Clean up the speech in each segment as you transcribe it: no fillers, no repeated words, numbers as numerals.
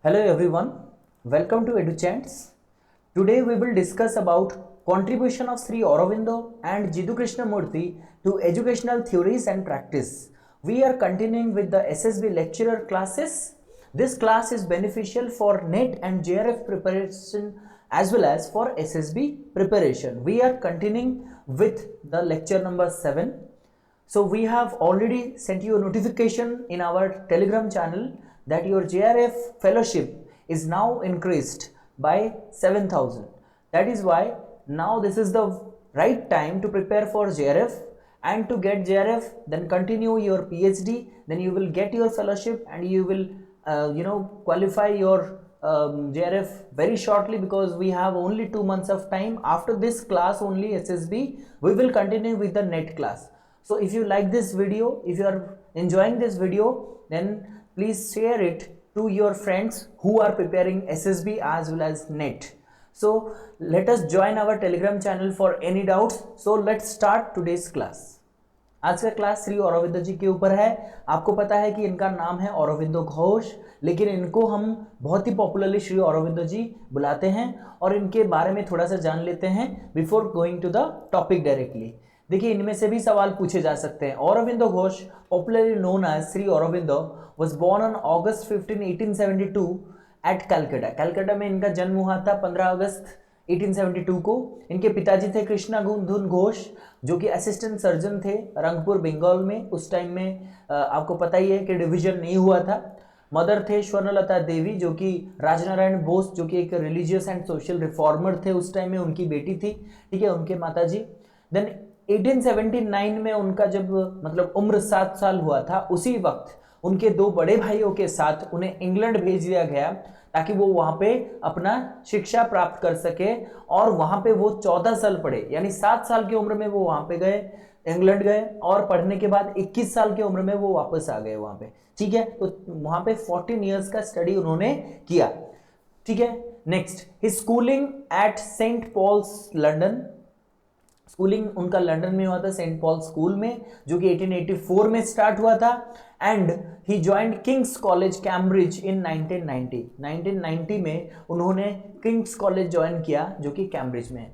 Hello everyone, welcome to EduChants. Today we will discuss about contribution of Sri Aurobindo and Jiddu Krishnamurti to educational theories and practice. We are continuing with the SSB lecturer classes. This class is beneficial for NET and JRF preparation as well as for SSB preparation. We are continuing with the lecture number 7. So we have already sent you a notification in our Telegram channel that your JRF fellowship is now increased by 7,000. That is why now this is the right time to prepare for JRF, and to get JRF then continue your PhD, then you will get your fellowship and you will qualify your JRF very shortly, because we have only 2 months of time. After this class only SSB, we will continue with the NET class. So if you like this video, if you are enjoying this video, then please share it to your friends who are preparing SSB as well as NET. So let us join our Telegram channel for any doubts. So let's start today's class. आज का class Shri Aurobindo जी के ऊपर है. आपको पता है कि इनका नाम है औरोबिंदो घोष, लेकिन इनको हम बहुत ही पॉपुलरली श्री औरोबिंदो जी बुलाते हैं और इनके बारे में थोड़ा सा जान लेते हैं before going to the topic directly. देखिए, इनमें से भी सवाल पूछे जा सकते हैं. Aurobindo Ghosh, popularly known as Shri Aurobindo, was born on August 15, 1872 at Calcutta. Calcutta में इनका जन्म हुआ था 15 अगस्त 1872 को. इनके पिताजी थे कृष्णागुंधुन घोष, जो कि असिस्टेंट सर्जन थे रंगपुर बंगाल में. उस टाइम में आपको पता ही है कि डिवीजन नहीं हुआ था. मदर थे स्वर्णलता देवी, जो कि राजनारायण बोस, जो कि एक रिलीजियस एंड सोशल रिफॉर्मर थे उस टाइम में, उनकी बेटी थी. ठीक है, उनके माताजी. देन 1879 में उनका जब मतलब उम्र 7 साल हुआ था, उसी वक्त उनके 2 बड़े भाइयों के साथ उन्हें इंग्लैंड भेज दिया गया ताकि वो वहां पे अपना शिक्षा प्राप्त कर सके. और वहां पे वो 14 साल पढ़े, यानी 7 साल की उम्र में वो वहां पे गए, इंग्लैंड गए, और पढ़ने के बाद 21 साल की उम्र में वो वापस आ गए वहां पे. ठीक है, तो वहां पे 14 ईयर्स का स्टडी उन्होंने किया. ठीक है, next, his schooling at Saint Paul's London. Schooling उनका लंदन में हुआ था, सेंट पॉल स्कूल में, जो कि 1884 में स्टार्ट हुआ था. And he joined King's College Cambridge in 1990. 1990 में उन्होंने किंग्स कॉलेज ज्वाइन किया, जो कि कैम्ब्रिज में है.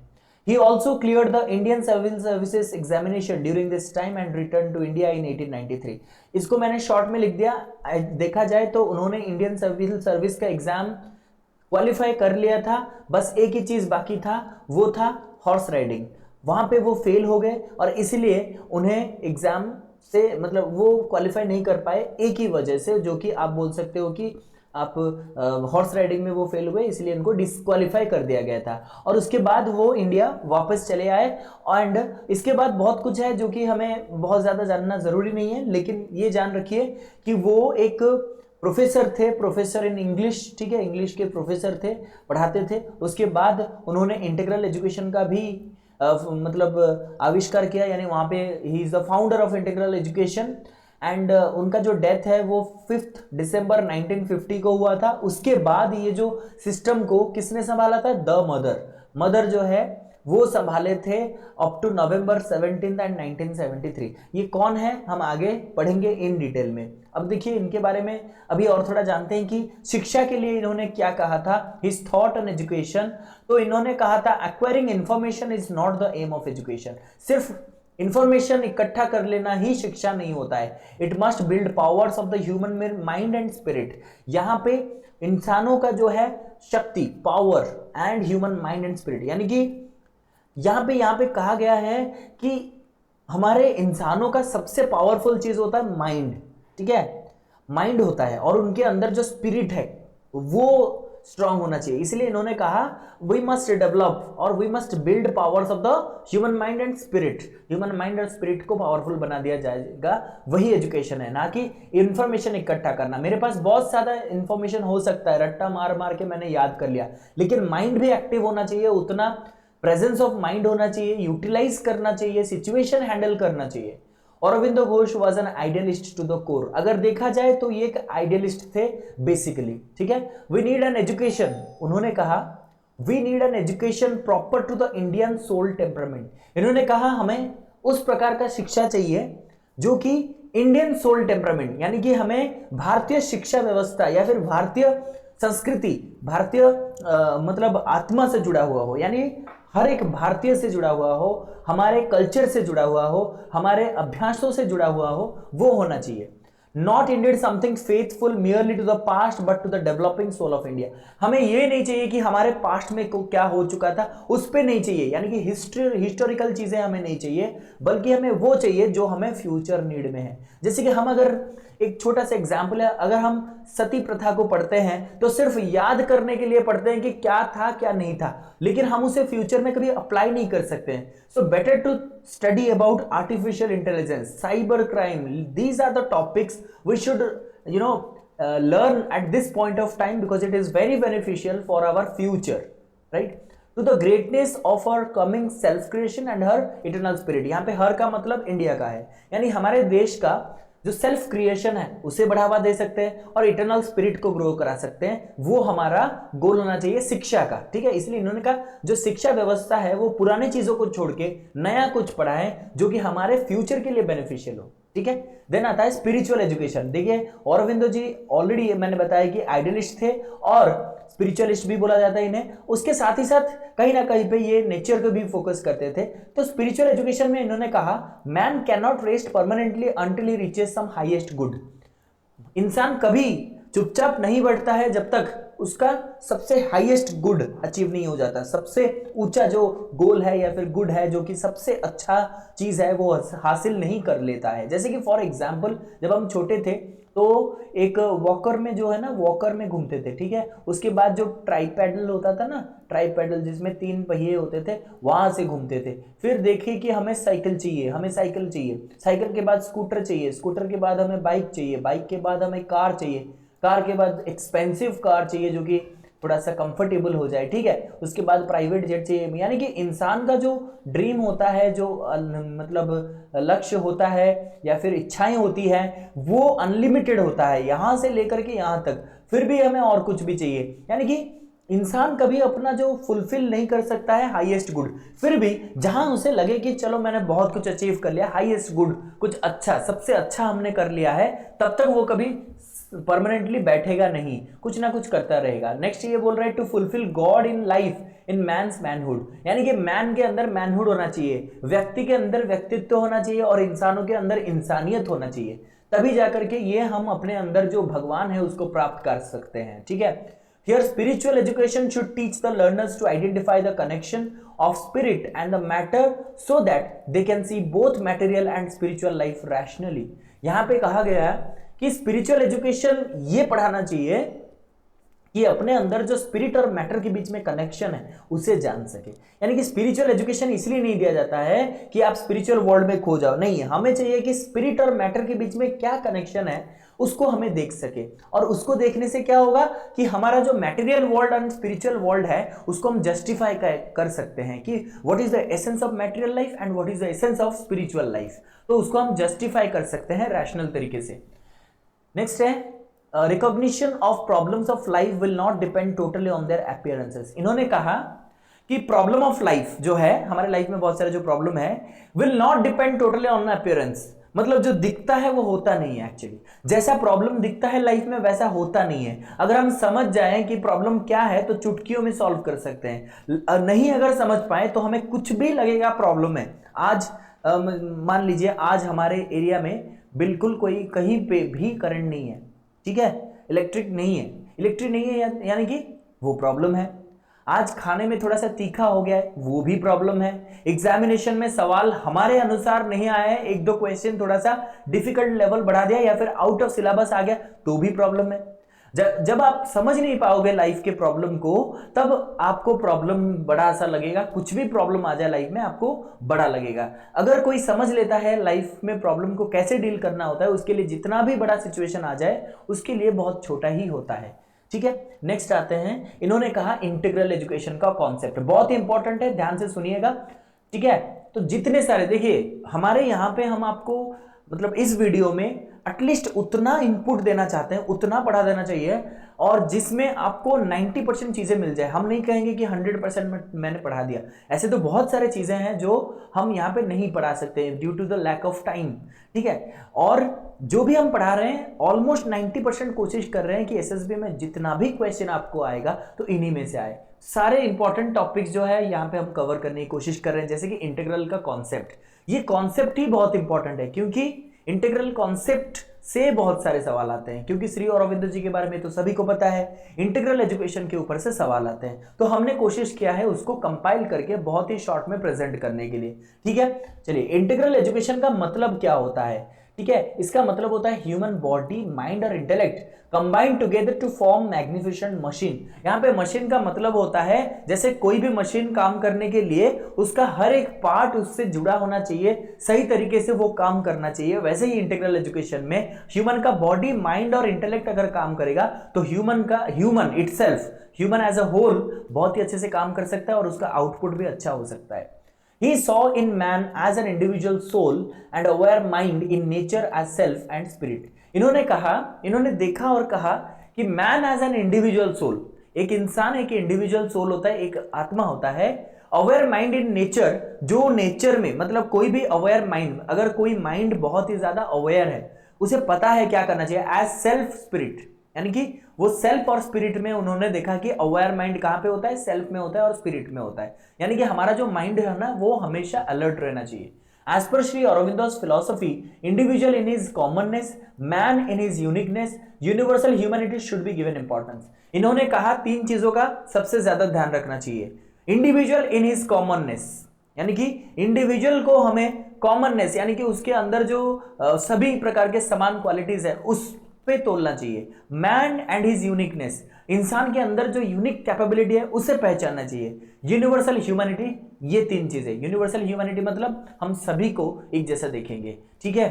He also cleared the Indian civil services examination during this time and return to India in 1893. इसको मैंने शॉर्ट में लिख दिया. देखा जाए तो उन्होंने इंडियन सिविल सर्विस का एग्जाम क्वालिफाई कर लिया था, बस एक ही चीज बाकी था, वो था हॉर्स राइडिंग. वहां पे वो फेल हो गए और इसलिए उन्हें एग्जाम से मतलब वो क्वालिफाई नहीं कर पाए, एक ही वजह से, जो कि आप बोल सकते हो कि आप हॉर्स राइडिंग में वो फेल हुए, इसलिए इनको डिस्क्वालीफाई कर दिया गया था. और उसके बाद वो इंडिया वापस चले आए. एंड इसके बाद बहुत कुछ है जो कि हमें बहुत ज़्यादा जानना ज़रूरी नहीं है, लेकिन ये जान रखिए कि वो एक प्रोफेसर थे, प्रोफेसर इन इंग्लिश. ठीक है, इंग्लिश के प्रोफेसर थे, पढ़ाते थे. उसके बाद उन्होंने इंटीग्रल एजुकेशन का भी मतलब आविष्कार किया, यानी वहाँ पे he is the founder of integral education. And उनका जो डेथ है वो 5 दिसंबर 1950 को हुआ था. उसके बाद ये जो सिस्टम को किसने संभाला था? द मदर जो है वो संभाले थे अप टू नवंबर 17 एंड 1973. ये कौन है हम आगे पढ़ेंगे इन डिटेल में. अब देखिए, इनके बारे में अभी और थोड़ा जानते हैं कि शिक्षा के लिए इन्होंने क्या कहा था. His thought on education. तो इन्होंने कहा था, acquiring information is not the aim of education. सिर्फ इंफॉर्मेशन इकट्ठा कर लेना ही शिक्षा नहीं होता है. It must build powers of the human mind and spirit. यहाँ पे इंसानों का जो है शक्ति, power and human mind and spirit, यानी कि यहाँ पे कहा गया है कि हमारे इंसानों का सबसे पावरफुल चीज होता है माइंड. ठीक है, माइंड होता है, और उनके अंदर जो स्पिरिट है वो स्ट्रांग होना चाहिए. इसलिए इन्होंने कहा वी मस्ट डेवलप और we must build powers of the human mind and spirit. Human mind और स्पिरिट को पावरफुल बना दिया जाएगा, वही एजुकेशन है, ना कि इंफॉर्मेशन इकट्ठा करना. मेरे पास बहुत ज्यादा इंफॉर्मेशन हो सकता है, रट्टा मार मार के मैंने याद कर लिया, लेकिन माइंड भी एक्टिव होना चाहिए, उतना प्रेजेंस ऑफ माइंड होना चाहिए, यूटिलाइज करना चाहिए, सिचुएशन हैंडल करना चाहिए. Aurobindo Ghosh was an idealist to the core. अगर देखा जाए तो ये एक आइडियलिस्ट थे बेसिकली. ठीक है, वी नीड एन एजुकेशन. उन्होंने कहा we need an education proper to the Indian soul temperament. इन्होंने कहा हमें उस प्रकार का शिक्षा चाहिए जो कि इंडियन सोल टेम्परामेंट, यानी कि हमें भारतीय शिक्षा व्यवस्था या फिर भारतीय संस्कृति, भारतीय मतलब आत्मा से जुड़ा हुआ हो, यानी हर एक भारतीय से जुड़ा हुआ हो, हमारे कल्चर से जुड़ा हुआ हो, हमारे अभ्यासों से जुड़ा हुआ हो, वो होना चाहिए। Not indeed something faithful merely to the past but to the developing soul of India. हमें ये नहीं चाहिए कि हमारे पास्ट में क्या हो चुका था उस पर नहीं चाहिए, यानी कि हिस्टोरिकल चीजें हमें नहीं चाहिए, बल्कि हमें वो चाहिए जो हमें फ्यूचर नीड में है। जैसे कि हम अगर एक छोटा सा एग्जाम्पल है, अगर हम सती प्रथा को पढ़ते हैं तो सिर्फ याद करने के लिए पढ़ते हैं कि क्या था क्या नहीं था, लेकिन हम उसे फ्यूचर में कभी अप्लाई नहीं कर सकते हैं। So better to study about artificial intelligence, cyber crime, these are the topics we should learn at this point of time because it is very beneficial for our future, right? To the greatness of our coming self creation and her eternal spirit। यहाँ पे हर का मतलब India का है, यानी हमारे देश का जो सेल्फ क्रिएशन है उसे बढ़ावा दे सकते हैं और इटर्नल स्पिरिट को ग्रो करा सकते हैं, वो हमारा गोल होना चाहिए शिक्षा का। ठीक है, इसलिए इन्होंने कहा जो शिक्षा व्यवस्था है वो पुरानी चीजों को छोड़ के नया कुछ पढ़ाएं जो कि हमारे फ्यूचर के लिए बेनिफिशियल हो। ठीक है, देन आता है स्पिरिचुअल एजुकेशन। देखिए औरबिंदो जी ऑलरेडी मैंने बताया कि आइडियलिस्ट थे और स्पिरिचुअलिस्ट भी बोला जाता है इन्हें, उसके साथ ही साथ कहीं ना कहीं पे ये नेचर को भी फोकस करते थे। तो स्पिरिचुअल एजुकेशन में इन्होंने कहा man can not rest permanently until he reaches some highest good. इंसान कभी चुपचाप नहीं बैठता है जब तक उसका सबसे हाईएस्ट गुड अचीव नहीं हो जाता, सबसे ऊंचा जो गोल है या फिर गुड है जो कि सबसे अच्छा चीज है वो हासिल नहीं कर लेता है। जैसे कि फॉर एग्जांपल जब हम छोटे थे तो एक वॉकर में जो है ना, वॉकर में घूमते थे, ठीक है, उसके बाद जो ट्राइपैडल होता था ना, ट्राइपैडल जिसमें 3 पहिए होते थे, वहां से घूमते थे। फिर देखे कि हमें साइकिल चाहिए, हमें साइकिल चाहिए, साइकिल के बाद स्कूटर चाहिए, स्कूटर के बाद हमें बाइक चाहिए, बाइक के बाद हमें कार चाहिए, कार के बाद एक्सपेंसिव कार चाहिए जो कि थोड़ा सा कंफर्टेबल हो जाए, ठीक है, उसके बाद प्राइवेट जेट चाहिए। यानी कि इंसान का जो ड्रीम होता है, जो मतलब लक्ष्य होता है या फिर इच्छाएं होती है वो अनलिमिटेड होता है, यहां से लेकर के यहां तक, फिर भी हमें और कुछ भी चाहिए। यानी कि इंसान कभी अपना जो फुलफिल नहीं कर सकता है हाईएस्ट गुड, फिर भी जहां उसे लगे कि चलो मैंने बहुत कुछ अचीव कर लिया, हाईएस्ट गुड, कुछ अच्छा, सबसे अच्छा हमने कर लिया है, तब तक वो कभी परमानेंटली बैठेगा नहीं, कुछ ना कुछ करता रहेगा। नेक्स्ट ये बोल रहा है to fulfil God in life in man's manhood, यानी कि मैन के अंदर मैनहुड होना चाहिए, व्यक्ति के अंदर व्यक्तित्व होना चाहिए और इंसानों के अंदर इंसानियत होना चाहिए, तभी जाकर के ये हम अपने अंदर जो भगवान है उसको प्राप्त कर सकते हैं। ठीक है, here spiritual education should teach the learners to identify the connection of spirit and the matter so that they can see both material and spiritual life rationally. यहां पे कहा गया है कि स्पिरिचुअल एजुकेशन ये पढ़ाना चाहिए कि अपने अंदर जो स्पिरिट और मैटर के बीच में कनेक्शन है उसे जान सके। यानी कि स्पिरिचुअल एजुकेशन इसलिए नहीं दिया जाता है कि आप स्पिरिचुअल वर्ल्ड में खो जाओ, नहीं, हमें चाहिए कि स्पिरिट और मैटर के बीच में क्या कनेक्शन है उसको हमें देख सके, और उसको देखने से क्या होगा कि हमारा जो material world and spiritual world है उसको हम जस्टिफाई कर सकते हैं कि what is the essence of material life and what is the essence of spiritual life, तो उसको हम जस्टिफाई कर सकते हैं रैशनल तरीके से। नेक्स्ट है recognition of problems of life will not depend totally on their appearances. इन्होंने कहा कि प्रॉब्लम ऑफ लाइफ जो है, हमारे लाइफ में बहुत सारे जो प्रॉब्लम है, will not depend totally on appearance, मतलब जो दिखता है वो होता नहीं है। एक्चुअली जैसा प्रॉब्लम दिखता है लाइफ में वैसा होता नहीं है। अगर हम समझ जाएं कि प्रॉब्लम क्या है तो चुटकियों में सॉल्व कर सकते हैं, नहीं अगर समझ पाए तो हमें कुछ भी लगेगा प्रॉब्लम है। आज मान लीजिए आज हमारे एरिया में बिल्कुल कोई कहीं पे भी करंट नहीं है, ठीक है, इलेक्ट्रिक नहीं है, यानी कि वो प्रॉब्लम है। आज खाने में थोड़ा सा तीखा हो गया है, वो भी प्रॉब्लम है। एग्जामिनेशन में सवाल हमारे अनुसार नहीं आया है, 1-2 क्वेश्चन थोड़ा सा डिफिकल्ट लेवल बढ़ा दिया या फिर आउट ऑफ सिलेबस आ गया तो भी प्रॉब्लम है। जब आप समझ नहीं पाओगे लाइफ के प्रॉब्लम को तब आपको प्रॉब्लम बड़ा सा लगेगा, कुछ भी प्रॉब्लम आ जाए लाइफ में आपको बड़ा लगेगा। अगर कोई समझ लेता है लाइफ में प्रॉब्लम को कैसे डील करना होता है, उसके लिए जितना भी बड़ा सिचुएशन आ जाए उसके लिए बहुत छोटा ही होता है। ठीक है, नेक्स्ट आते हैं, इन्होंने कहा इंटीग्रल एजुकेशन का कॉन्सेप्ट बहुत ही इंपॉर्टेंट है, ध्यान से सुनिएगा। ठीक है, तो जितने सारे देखिए हमारे यहाँ पे हम आपको मतलब इस वीडियो में एटलीस्ट उतना इनपुट देना चाहते हैं, उतना पढ़ा देना चाहिए और जिसमें आपको 90% चीजें मिल जाए। हम नहीं कहेंगे कि 100% मैंने पढ़ा दिया, ऐसे तो बहुत सारे चीजें हैं जो हम यहाँ पे नहीं पढ़ा सकते due to the lack of time, ठीक है। और जो भी हम पढ़ा रहे हैं ऑलमोस्ट 90% कोशिश कर रहे हैं कि एसएसबी में जितना भी क्वेश्चन आपको आएगा तो इन्हीं में से आए। सारे इंपॉर्टेंट टॉपिक्स जो है यहाँ पे हम कवर करने की कोशिश कर रहे हैं, जैसे कि इंटीग्रल का कॉन्सेप्ट। ये कॉन्सेप्ट ही बहुत इंपॉर्टेंट है क्योंकि इंटीग्रल कॉन्सेप्ट से बहुत सारे सवाल आते हैं, क्योंकि श्री अरविंदो जी के बारे में तो सभी को पता है, इंटीग्रल एजुकेशन के ऊपर से सवाल आते हैं। तो हमने कोशिश किया है उसको कंपाइल करके बहुत ही शॉर्ट में प्रेजेंट करने के लिए, ठीक है। चलिए, इंटीग्रल एजुकेशन का मतलब क्या होता है, ठीक है। इसका मतलब होता है ह्यूमन बॉडी, माइंड और intellect combined together to form magnificent machine. यहाँ पे मशीन का मतलब होता है जैसे कोई भी मशीन काम करने के लिए उसका हर एक पार्ट उससे जुड़ा होना चाहिए, सही तरीके से वो काम करना चाहिए। वैसे ही इंटीग्रल एजुकेशन में ह्यूमन का बॉडी, माइंड और इंटेलेक्ट अगर काम करेगा तो human itself, human as a whole बहुत ही अच्छे से काम कर सकता है और उसका आउटपुट भी अच्छा हो सकता है। He saw in man as an individual soul and aware mind in nature as self and spirit. इन्होंने देखा और कहा कि man as an individual soul, एक इंसान एक इंडिविजुअल सोल होता है, एक आत्मा होता है। अवेयर माइंड इन नेचर, जो नेचर में मतलब कोई भी अवेयर माइंड, अगर कोई माइंड बहुत ही ज्यादा अवेयर है, उसे पता है क्या करना चाहिए, एज सेल्फ स्पिरिट, यानी कि वो सेल्फ और स्पिरिट में उन्होंने देखा कि अवेयर माइंड कहां पे होता है, सेल्फ में होता है और स्पिरिट में होता है। यानी कि हमारा जो माइंड है ना वो हमेशा अलर्ट रहना चाहिए। As per Shri Aurobindo's philosophy, individual in his commonness, man in his uniqueness, universal humanity should be given importance. इन्होंने कहा तीन चीजों का सबसे ज्यादा ध्यान रखना चाहिए। इंडिविजुअल इन हिज कॉमननेस, यानी कि इंडिविजुअल को हमें कॉमननेस यानी कि उसके अंदर जो सभी प्रकार के समान क्वालिटीज है उस पे तोलना चाहिए। मैन एंड हिज यूनिकनेस, इंसान के अंदर जो यूनिक कैपेबिलिटी है उसे पहचानना चाहिए। यूनिवर्सल ह्यूमैनिटी, ये तीन चीजें। यूनिवर्सल ह्यूमैनिटी मतलब हम सभी को एक जैसा देखेंगे, ठीक है।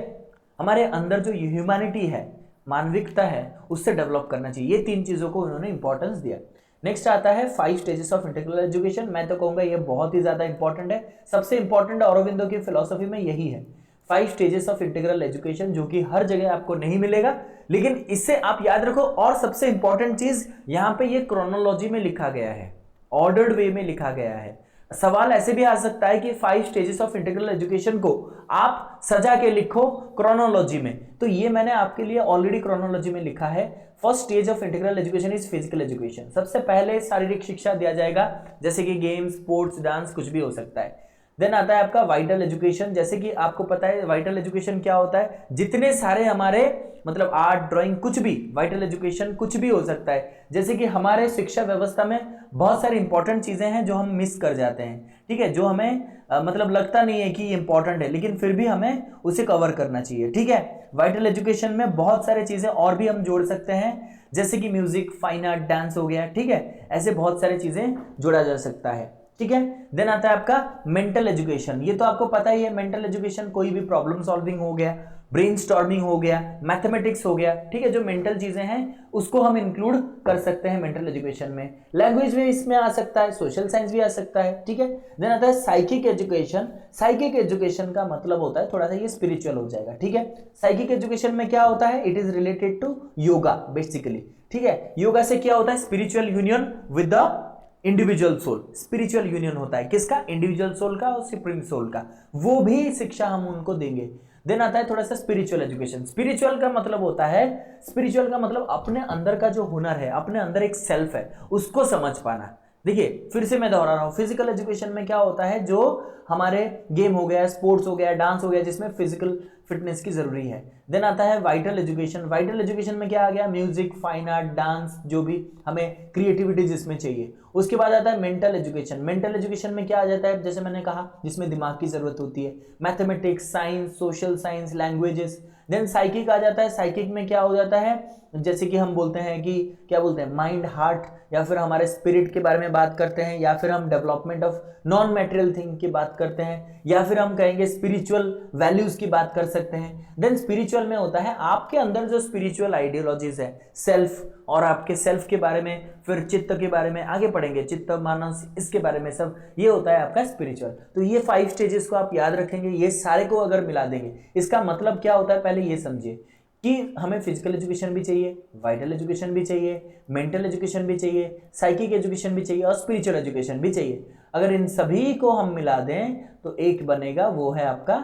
हमारे अंदर जो ह्यूमैनिटी है, मानविकता है, उससे डेवलप करना चाहिए। ये तीन चीजों को उन्होंने इंपॉर्टेंस दिया। नेक्स्ट आता है 5 स्टेजेस ऑफ इंटीग्रल एजुकेशन। मैं तो कहूंगा ये बहुत ही ज्यादा इंपॉर्टेंट है, सबसे इंपॉर्टेंट अरविंदो की फिलॉसफी में यही है, 5 स्टेजेस ऑफ इंटीग्रल एजुकेशन, जो कि हर जगह आपको नहीं मिलेगा, लेकिन इससे आप याद रखो। और सबसे इंपॉर्टेंट चीज यहाँ पे ये क्रोनोलॉजी में लिखा गया है, ऑर्डर्ड वे में लिखा गया है। सवाल ऐसे भी आ सकता है कि 5 स्टेजेस ऑफ इंटीग्रल एजुकेशन को आप सजा के लिखो क्रोनोलॉजी में, तो ये मैंने आपके लिए ऑलरेडी क्रोनोलॉजी में लिखा है। First stage of integral education is physical education. सबसे पहले शारीरिक शिक्षा दिया जाएगा, जैसे कि गेम्स, स्पोर्ट्स, डांस, कुछ भी हो सकता है। देन आता है आपका वाइटल एजुकेशन। जैसे कि आपको पता है वाइटल एजुकेशन क्या होता है, जितने सारे हमारे मतलब आर्ट, ड्राइंग, कुछ भी, वाइटल एजुकेशन कुछ भी हो सकता है। जैसे कि हमारे शिक्षा व्यवस्था में बहुत सारी इंपॉर्टेंट चीजें हैं जो हम मिस कर जाते हैं, ठीक है, जो हमें मतलब लगता नहीं है कि ये इंपॉर्टेंट है, लेकिन फिर भी हमें उसे कवर करना चाहिए, ठीक है। वाइटल एजुकेशन में बहुत सारी चीजें और भी हम जोड़ सकते हैं, जैसे कि म्यूजिक, फाइन आर्ट, डांस हो गया, ठीक है। ऐसे बहुत सारी चीजें जोड़ा जा सकता है, ठीक है। देन आता है आपका मेंटल एजुकेशन। ये तो आपको पता ही है, मेंटल एजुकेशन कोई भी प्रॉब्लम सॉल्विंग हो गया, ब्रेनस्टॉर्मिंग हो गया, मैथमेटिक्स हो गया, ठीक है। जो मेंटल चीजें हैं उसको हम इंक्लूड कर सकते हैं मेंटल एजुकेशन में। लैंग्वेज भी इसमें आ सकता है, सोशल साइंस भी आ सकता है, ठीक है। देन आता है साइकिक एजुकेशन। साइकिक एजुकेशन का मतलब होता है थोड़ा सा ये स्पिरिचुअल हो जाएगा, ठीक है। साइकिक एजुकेशन में क्या होता है, it is related to yoga basically, ठीक है। योगा से क्या होता है, spiritual union with the individual soul. Spiritual union होता है किसका, इंडिविजुअल सोल का और सुप्रीम सोल का, वो भी शिक्षा हम उनको देंगे। देन आता है थोड़ा सा स्पिरिचुअल एजुकेशन। स्पिरिचुअल का मतलब होता है, स्पिरिचुअल का मतलब अपने अंदर का जो हुनर है, अपने अंदर एक सेल्फ है, उसको समझ पाना। देखिए फिर से मैं दोहरा रहा हूं, फिजिकल एजुकेशन में क्या होता है, जो हमारे गेम हो गया, स्पोर्ट्स हो गया, डांस हो गया, जिसमें फिजिकल फिटनेस की जरूरी है। देन आता है वाइटल एजुकेशन। वाइटल एजुकेशन में क्या आ गया, म्यूजिक, फाइन आर्ट, डांस, जो भी हमें क्रिएटिविटी जिसमें चाहिए। उसके बाद आता है मेंटल एजुकेशन। मेंटल एजुकेशन में क्या आ जाता है, जैसे मैंने कहा, जिसमें दिमाग की जरूरत होती है, mathematics, science, social science, languages. Then psychic आ जाता है। साइकिक में क्या हो जाता है, जैसे कि हम बोलते हैं कि क्या बोलते हैं, माइंड, हार्ट, या फिर हमारे स्पिरिट के बारे में बात करते हैं, या फिर हम development of non material thing की बात करते हैं, या फिर हम कहेंगे स्पिरिचुअल वैल्यूज की बात कर सकते हैं। देन स्पिरिचुअल में होता है आपके अंदर जो स्पिरिचुअल आइडियोलॉजीज है, सेल्फ, और आपके सेल्फ के बारे में, फिर चित्त के बारे में आगे पढ़ेंगे, चित्त, मानस, इसके बारे में सब, ये होता है आपका स्पिरिचुअल। तो ये 5 स्टेजेस को आप याद रखेंगे, ये सारे को अगर मिला देंगे, इसका मतलब क्या होता है पहले ये समझिए। कि हमें फिजिकल एजुकेशन भी चाहिए, वाइटल एजुकेशन भी चाहिए, मेंटल एजुकेशन भी चाहिए, साइकिक एजुकेशन भी चाहिए और स्पिरिचुअल एजुकेशन भी चाहिए। अगर इन सभी को हम मिला दें तो एक बनेगा, वो है आपका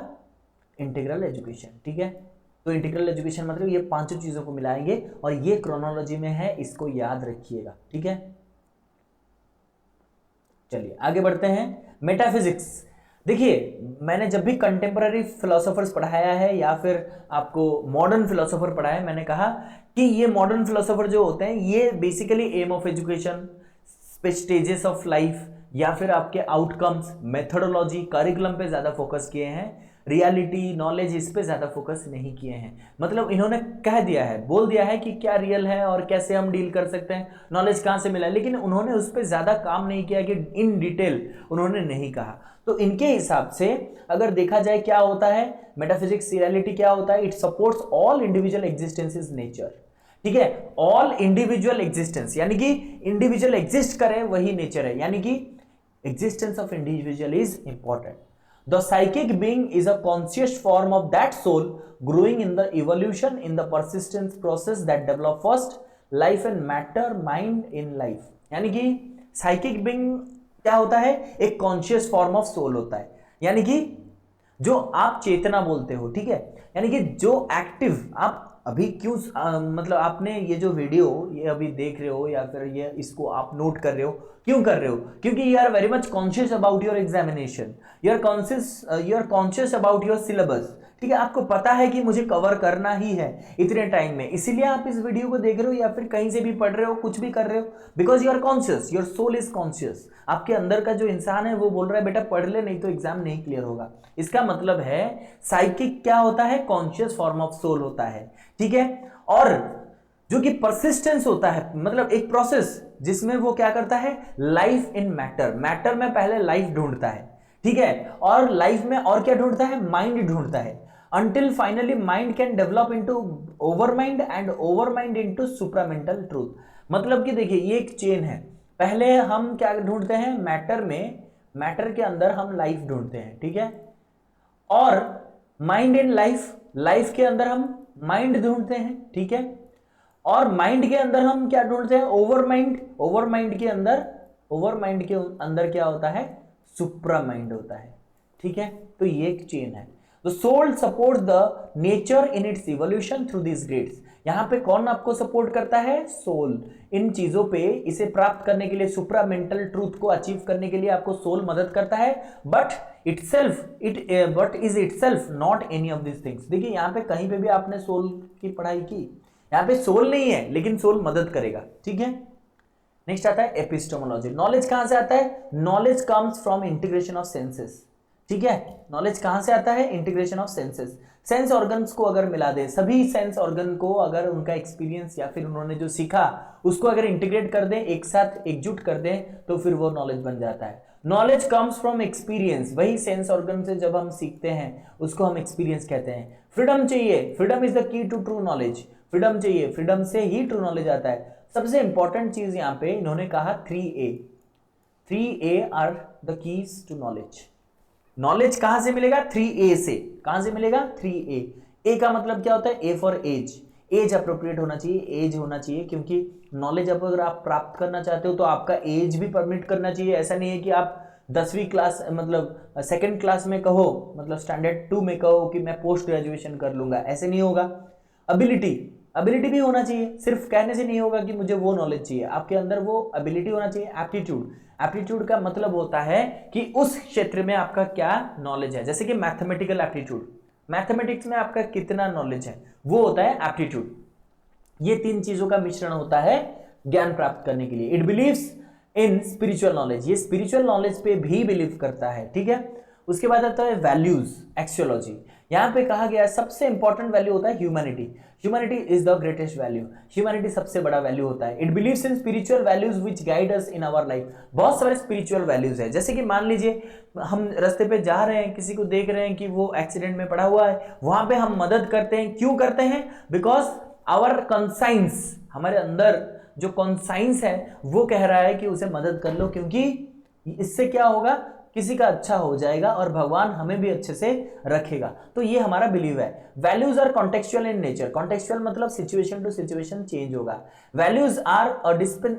इंटीग्रल एजुकेशन। ठीक है, तो इंटीग्रल एजुकेशन मतलब ये पांचों चीजों को मिलाएंगे और ये क्रोनोलॉजी में है, इसको याद रखिएगा। ठीक है, चलिए आगे बढ़ते हैं। मेटाफिजिक्स। देखिए, मैंने जब भी कंटेम्पररी फिलोसोफर्स पढ़ाया है या फिर आपको मॉडर्न फिलोसोफर पढ़ाया है, मैंने कहा कि ये मॉडर्न फिलोसोफर जो होते हैं ये basically aim of education, stages of life या फिर आपके आउटकम्स, मेथोडोलॉजी, करिकुलम पे ज्यादा फोकस किए हैं। रियलिटी, नॉलेज, इस पे ज्यादा फोकस नहीं किए हैं। मतलब इन्होंने कह दिया है, बोल दिया है कि क्या रियल है और कैसे हम डील कर सकते हैं, नॉलेज कहां से मिला है, लेकिन उन्होंने उस पर ज्यादा काम नहीं किया कि इन डिटेल उन्होंने नहीं कहा। तो इनके हिसाब से अगर देखा जाए क्या होता है मेटाफिजिक्स, रियलिटी क्या होता है, it supports all individual existence is nature. ठीक है, ऑल इंडिविजुअल एग्जिस्टेंस यानी कि इंडिविजुअल एग्जिस्ट करे वही नेचर है, यानी कि existence of individual is important. The psychic being is a conscious form of that soul growing in the evolution in the persistence process that develop first life and matter mind in life। यानी कि psychic being क्या होता है, एक conscious form of soul होता है, यानी कि जो आप चेतना बोलते हो। ठीक है, यानी कि जो एक्टिव आप अभी क्यों मतलब आपने ये जो वीडियो ये अभी देख रहे हो या फिर ये इसको आप नोट कर रहे हो, क्यों कर रहे हो, क्योंकि you are very much conscious about your examination, you are conscious about your syllabus. ठीक है, आपको पता है कि मुझे कवर करना ही है इतने टाइम में, इसीलिए आप इस वीडियो को देख रहे हो या फिर कहीं से भी पढ़ रहे हो, कुछ भी कर रहे हो, because you are conscious, your soul is conscious. आपके अंदर का जो इंसान है वो बोल रहा है बेटा पढ़ ले, नहीं तो एग्जाम नहीं क्लियर होगा। इसका मतलब है साइकिक क्या होता है, कॉन्शियस फॉर्म ऑफ सोल होता है। ठीक है, और जो कि परसिस्टेंस होता है, मतलब एक प्रोसेस जिसमें वो क्या करता है, लाइफ इन मैटर, मैटर में पहले लाइफ ढूंढता है। ठीक है, और लाइफ में और क्या ढूंढता है, माइंड ढूंढता है, until finally mind can develop into overmind and overmind into supramental truth। मतलब कि देखिए ये एक चेन है, पहले हम क्या ढूंढते हैं, मैटर में, मैटर के अंदर हम लाइफ ढूंढते हैं। ठीक है, और माइंड इन लाइफ, लाइफ के अंदर हम माइंड ढूंढते हैं। ठीक है, और माइंड के अंदर हम क्या ढूंढते हैं, ओवर माइंड, ओवर माइंड के अंदर, ओवर माइंड के अंदर क्या होता है, सुप्रा माइंड होता है। ठीक है, तो ये एक चेन है। The soul supports the nature in its evolution through these grades। यहां पे कौन आपको सपोर्ट करता है, सोल। इन चीजों पे इसे प्राप्त करने के लिए, सुप्रामेंटल ट्रूथ को अचीव करने के लिए आपको सोल मदद करता है, but is itself not any of this things. देखिए यहां पे कहीं पे भी आपने सोल की पढ़ाई की, यहां पे सोल नहीं है लेकिन सोल मदद करेगा। ठीक है, नेक्स्ट आता है एपिस्टेमोलॉजी। नॉलेज कहां से आता है, knowledge comes from integration of senses. ठीक है, नॉलेज कहां से आता है, integration of senses. Sense organs को अगर मिला दे, सभी सेंस ऑर्गन को अगर उनका एक्सपीरियंस या फिर उन्होंने जो सीखा उसको अगर इंटीग्रेट कर दें, एक साथ एकजुट कर दें, तो फिर वो नॉलेज बन जाता है। नॉलेज कम्स फ्रॉम एक्सपीरियंस, वही सेंस ऑर्गन से जब हम सीखते हैं उसको हम एक्सपीरियंस कहते हैं। फ्रीडम चाहिए, freedom is the key to true knowledge, freedom चाहिए, फ्रीडम से ही ट्रू नॉलेज आता है। सबसे इंपॉर्टेंट चीज यहां पे इन्होंने कहा 3A, 3A are the keys to knowledge. Knowledge कहां से मिलेगा, 3A से। कहां से मिलेगा, 3A। ए का मतलब क्या होता है, A for age, age appropriate होना चाहिए, एज होना चाहिए, क्योंकि नॉलेज अब अगर आप प्राप्त करना चाहते हो तो आपका एज भी परमिट करना चाहिए। ऐसा नहीं है कि आप 10वीं क्लास मतलब सेकंड क्लास में कहो, मतलब स्टैंडर्ड 2 में कहो कि मैं पोस्ट ग्रेजुएशन कर लूंगा, ऐसे नहीं होगा। एबिलिटी भी होना चाहिए, सिर्फ कहने से नहीं होगा कि मुझे वो नॉलेज चाहिए, आपके अंदर वो एबिलिटी होना चाहिए। एप्टीट्यूड का मतलब होता है कि उस क्षेत्र में आपका क्या नॉलेज है, जैसे कि मैथमेटिकल एप्टीट्यूड, मैथमेटिक्स में आपका कितना नॉलेज है, वो होता है एप्टीट्यूड। ये 3 चीजों का मिश्रण होता है ज्ञान प्राप्त करने के लिए। It believes in spiritual knowledge, ये स्पिरिचुअल नॉलेज पे भी बिलीव करता है। ठीक है, उसके बाद आता है वैल्यूज, एक्सियोलॉजी। यहां पे कहा गया है सबसे इंपॉर्टेंट वैल्यू होता है humanity, humanity is the greatest value, humanity सबसे बड़ा वैल्यू होता है। It believes in spiritual values which guide us in our life. बहुत सारे स्पिरिचुअल वैल्यूज है, जैसे कि मान लीजिए हम रास्ते पे जा रहे हैं, किसी को देख रहे हैं कि वो एक्सीडेंट में पड़ा हुआ है, वहां पे हम मदद करते हैं। क्यों करते हैं, बिकॉज आवर कॉन्साइंस, हमारे अंदर जो कॉन्साइंस है वो कह रहा है कि उसे मदद कर लो, क्योंकि इससे क्या होगा, किसी का अच्छा हो जाएगा और भगवान हमें भी अच्छे से रखेगा। तो ये हमारा बिलीव है। Values are contextual in nature. Contextual मतलब सिचुएशन टू सिचुएशन चेंज होगा। Values are a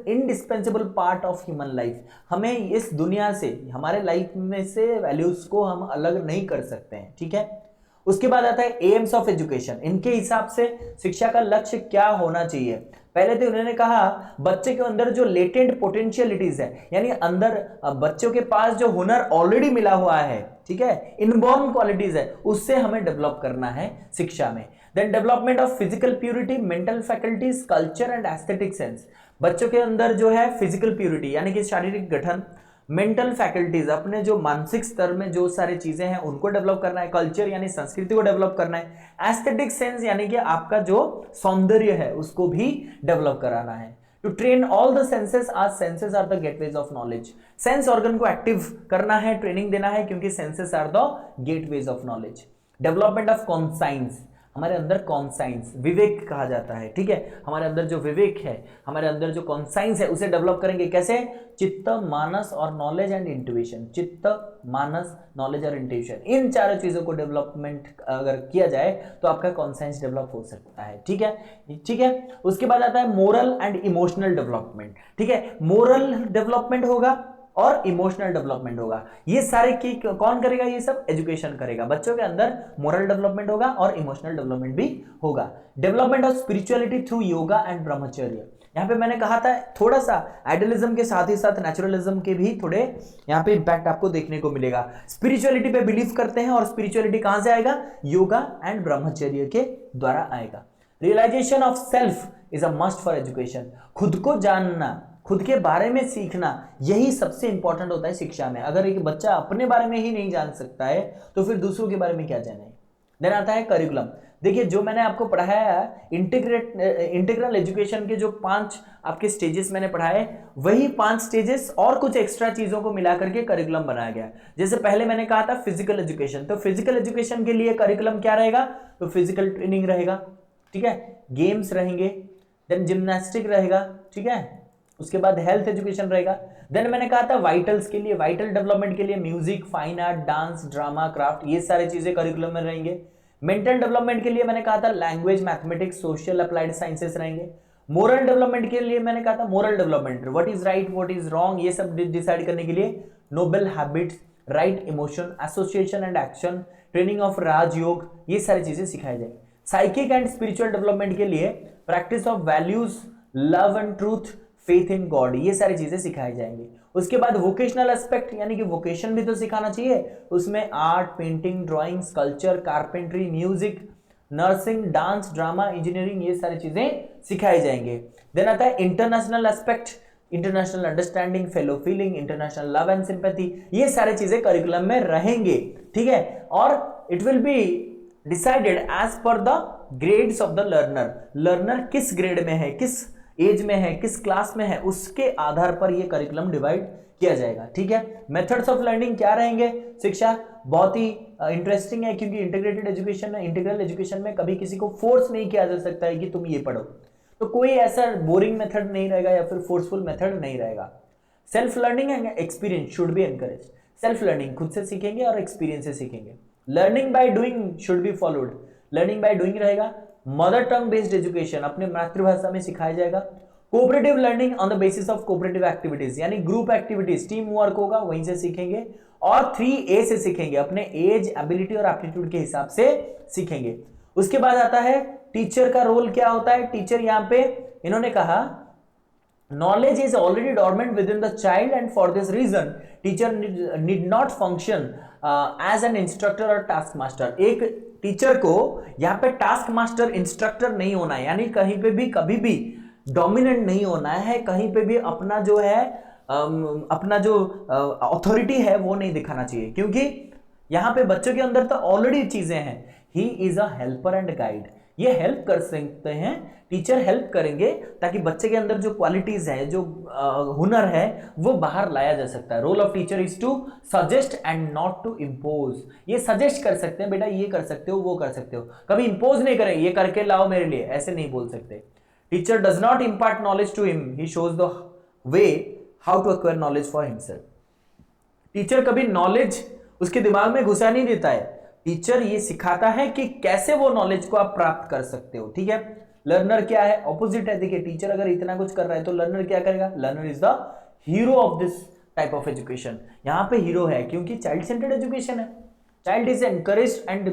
indispensable part of human life. हमें इस दुनिया से, हमारे लाइफ में से वैल्यूज को हम अलग नहीं कर सकते हैं, ठीक है। उसके बाद आता है एम्स ऑफ एजुकेशन। इनके हिसाब से शिक्षा का लक्ष्य क्या होना चाहिए। पहले तो उन्होंने कहा बच्चे के अंदर जो लेटेंट पोटेंशियलिटीज है, यानी अंदर बच्चों के पास जो हुनर ऑलरेडी मिला हुआ है, ठीक है, इनबॉर्न क्वालिटीज है, उससे हमें डेवलप करना है शिक्षा में। Then development of physical purity, mental faculties, culture and aesthetic sense. बच्चों के अंदर जो है फिजिकल प्यूरिटी यानी कि शारीरिक गठन, मेंटल फैकल्टीज अपने जो मानसिक स्तर में जो सारी चीजें हैं उनको डेवलप करना है, कल्चर यानी संस्कृति को डेवलप करना है, एस्थेटिक सेंस यानी कि आपका जो सौंदर्य है उसको भी डेवलप कराना है। To train all the senses, आज senses are the gateways of knowledge. Sense organ को एक्टिव करना है, ट्रेनिंग देना है, क्योंकि senses are the gateways of knowledge. Development of conscience, हमारे अंदर कॉन्साइंस विवेक कहा जाता है, ठीक है, हमारे अंदर जो विवेक है, हमारे अंदर जो कॉन्साइंस है उसे डेवलप करेंगे कैसे। चित्त, मानस और नॉलेज एंड इंट्यूशन। चित्त, मानस, नॉलेज और इंट्यूशन, इन चारों चीजों को डेवलपमेंट अगर किया जाए तो आपका कॉन्साइंस डेवलप हो सकता है, ठीक है, ठीक है। उसके बाद आता है मोरल एंड इमोशनल डेवलपमेंट, ठीक है। मोरल डेवलपमेंट होगा और इमोशनल डेवलपमेंट होगा। ये सारे की कौन करेगा, ये सब एजुकेशन करेगा। बच्चों के अंदर मोरल डेवलपमेंट होगा और इमोशनल डेवलपमेंट भी होगा। Development of spirituality through yoga and ब्रह्मचर्य। यहाँ पे मैंने कहा था थोड़ा सा आइडियलिज्म के साथ ही साथ नेचुरलिज्म के भी थोड़े यहाँ पे इंपैक्ट आपको देखने को मिलेगा। स्पिरिचुअलिटी पे बिलीव करते हैं और स्पिरिचुअलिटी कहां से आएगा, योगा एंड ब्रह्मचर्य के द्वारा आएगा। Realisation of self is a must for education. खुद को जानना, खुद के बारे में सीखना, यही सबसे इंपॉर्टेंट होता है शिक्षा में। अगर एक बच्चा अपने बारे में ही नहीं जान सकता है तो फिर दूसरों के बारे में क्या जाने। देन आता है करिकुलम। देखिए जो मैंने आपको पढ़ाया है इंटीग्रल एजुकेशन के जो 5 आपके स्टेजेस मैंने पढ़ाए, वही 5 स्टेजेस और कुछ एक्स्ट्रा चीजों को मिलाकर के करिकुलम बनाया गया। जैसे पहले मैंने कहा था फिजिकल एजुकेशन, तो फिजिकल एजुकेशन के लिए करिकुलम क्या रहेगा, तो फिजिकल ट्रेनिंग रहेगा, ठीक है, गेम्स रहेंगे, देन जिम्नास्टिक रहेगा, ठीक है, उसके बाद हेल्थ एजुकेशन रहेगा। देन मैंने कहा था वाइटल्स के लिए, वाइटल डेवलपमेंट के लिए music, fine art, dance, drama, craft, ये सारी चीजें करिकुलम में रहेंगे। मेंटल डेवलपमेंट के लिए मैंने कहा था language, mathematics, social, applied sciences रहेंगे। मोरल डेवलपमेंट के लिए मैंने कहा था moral development, what is right, what is wrong, ये सब डिसाइड करने के लिए noble habits, right emotion, association and action, training of Rajyoga, ये सारी चीजें सिखाई जाएंगी। साइकिक एंड स्पिरिचुअल डेवलपमेंट के लिए practice of values, love and truth, faith in God, ये सारी चीजें सिखाई जाएंगी। उसके बाद वोकेशनल एस्पेक्ट यानी कि वोकेशन भी तो सिखाना चाहिए, उसमें art, painting, drawing, sculpture, carpentry, music, nursing, dance, drama, engineering, ये सारी चीजें सिखाई जाएंगे। देन आता है international aspect, international understanding, fellow feeling, international love and sympathy, ये सारी चीजें करिकुलम में रहेंगे, ठीक है। और it will be decided as per the grades of the learner. Learner किस ग्रेड में है, किस एज में है, किस क्लास में है, उसके आधार पर यह करिकुलम डिवाइड किया जाएगा, ठीक है। मेथड्स ऑफ लर्निंग क्या रहेंगे, शिक्षा बहुत ही इंटरेस्टिंग है, क्योंकि इंटीग्रेटेड एजुकेशन, इंटीग्रल एजुकेशन में कभी किसी को फोर्स नहीं किया जा सकता है कि तुम ये पढ़ो, तो कोई ऐसा बोरिंग मेथड नहीं रहेगा या फिर फोर्सफुल मेथड नहीं रहेगा। Self learning and experience should be encourage. Self learning खुद से सीखेंगे और एक्सपीरियंस से सीखेंगे। Learning by doing should be followed, learning by doing रहेगा। मदर टंग बेस्ड एजुकेशन अपने मातृभाषा में सिखाया जाएगा। Cooperative learning on the basis of cooperative activities, यानी ग्रुप एक्टिविटीज, टीम वर्क होगा, वहीं से सीखेंगे। और 3A से सीखेंगे, अपने एज, एबिलिटी और एप्टीट्यूड के हिसाब से सीखेंगे। उसके बाद आता है टीचर का रोल क्या होता है। टीचर यहाँ पे इन्होंने कहा knowledge is already dormant within the child and for this reason teacher need not function as an instructor or task master। एक टीचर को यहाँ पे टास्क मास्टर, इंस्ट्रक्टर नहीं होना है, यानी कहीं पे भी कभी भी डोमिनेंट नहीं होना है, कहीं पे भी अपना जो है अपना जो अथॉरिटी है वो नहीं दिखाना चाहिए, क्योंकि यहाँ पे बच्चों के अंदर तो ऑलरेडी चीजें हैं। He is a helper and guide, ये हेल्प कर सकते हैं, टीचर हेल्प करेंगे ताकि बच्चे के अंदर जो क्वालिटीज है, जो हुनर है, वो बाहर लाया जा सकता है। Role of teacher is to suggest and not to impose. ये सजेस्ट कर सकते हैं, बेटा ये कर सकते हो, वो कर सकते हो, कभी इम्पोज नहीं करें, ये करके लाओ मेरे लिए, ऐसे नहीं बोल सकते। Teacher does not impart knowledge to him, he shows the way how to acquire knowledge for himself. Teacher कभी नॉलेज उसके दिमाग में घुसा नहीं देता है, टीचर ये सिखाता है कि कैसे वो नॉलेज को आप प्राप्त कर सकते हो। ठीक है, लर्नर क्या है, ऑपोजिट है। देखिए टीचर अगर इतना कुछ कर रहा है तो लर्नर क्या करेगा, learner is the hero of this type of education. यहां पे हीरो है क्योंकि चाइल्ड सेंटर्ड एजुकेशन है। Child is encouraged and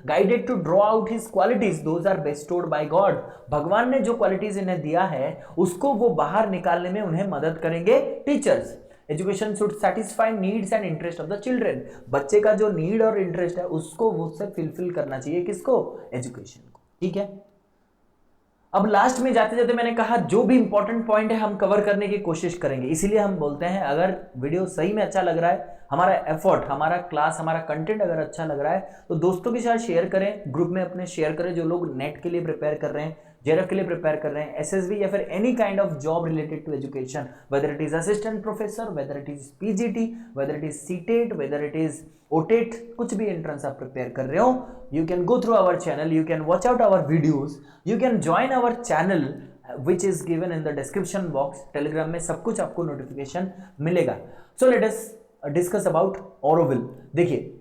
guided to draw out his qualities. Those are bestowed by God. भगवान ने जो क्वालिटीज इन्हें दिया है उसको वो बाहर निकालने में उन्हें मदद करेंगे teachers. Education should satisfy needs and interest of the children. बच्चे का जो नीड और इंटरेस्ट है उसको वो उससे फुलफिल करना चाहिए, किसको, एजुकेशन को। ठीक है, अब लास्ट में जाते जाते मैंने कहा जो भी इंपॉर्टेंट पॉइंट है हम कवर करने की कोशिश करेंगे। इसीलिए हम बोलते हैं अगर वीडियो सही में अच्छा लग रहा है, हमारा एफर्ट, हमारा क्लास, हमारा कंटेंट अगर अच्छा लग रहा है तो दोस्तों के साथ शेयर करें, ग्रुप में अपने शेयर करें। जो लोग नेट के लिए प्रिपेयर कर रहे हैं, जेआरएफ के लिए प्रिपेयर कर रहे हैं, एसएसबी या फिर any kind of job related to education, whether it is assistant professor, whether it is PGT, whether it is CTET, whether it is OTET, कुछ भी एंट्रेंस आप प्रिपेयर कर रहे हो, you can go through our channel, you can watch out our videos, you can join our channel which is given in the description box. Telegram में सब कुछ आपको नोटिफिकेशन मिलेगा। So let us discuss about Auroville. देखिए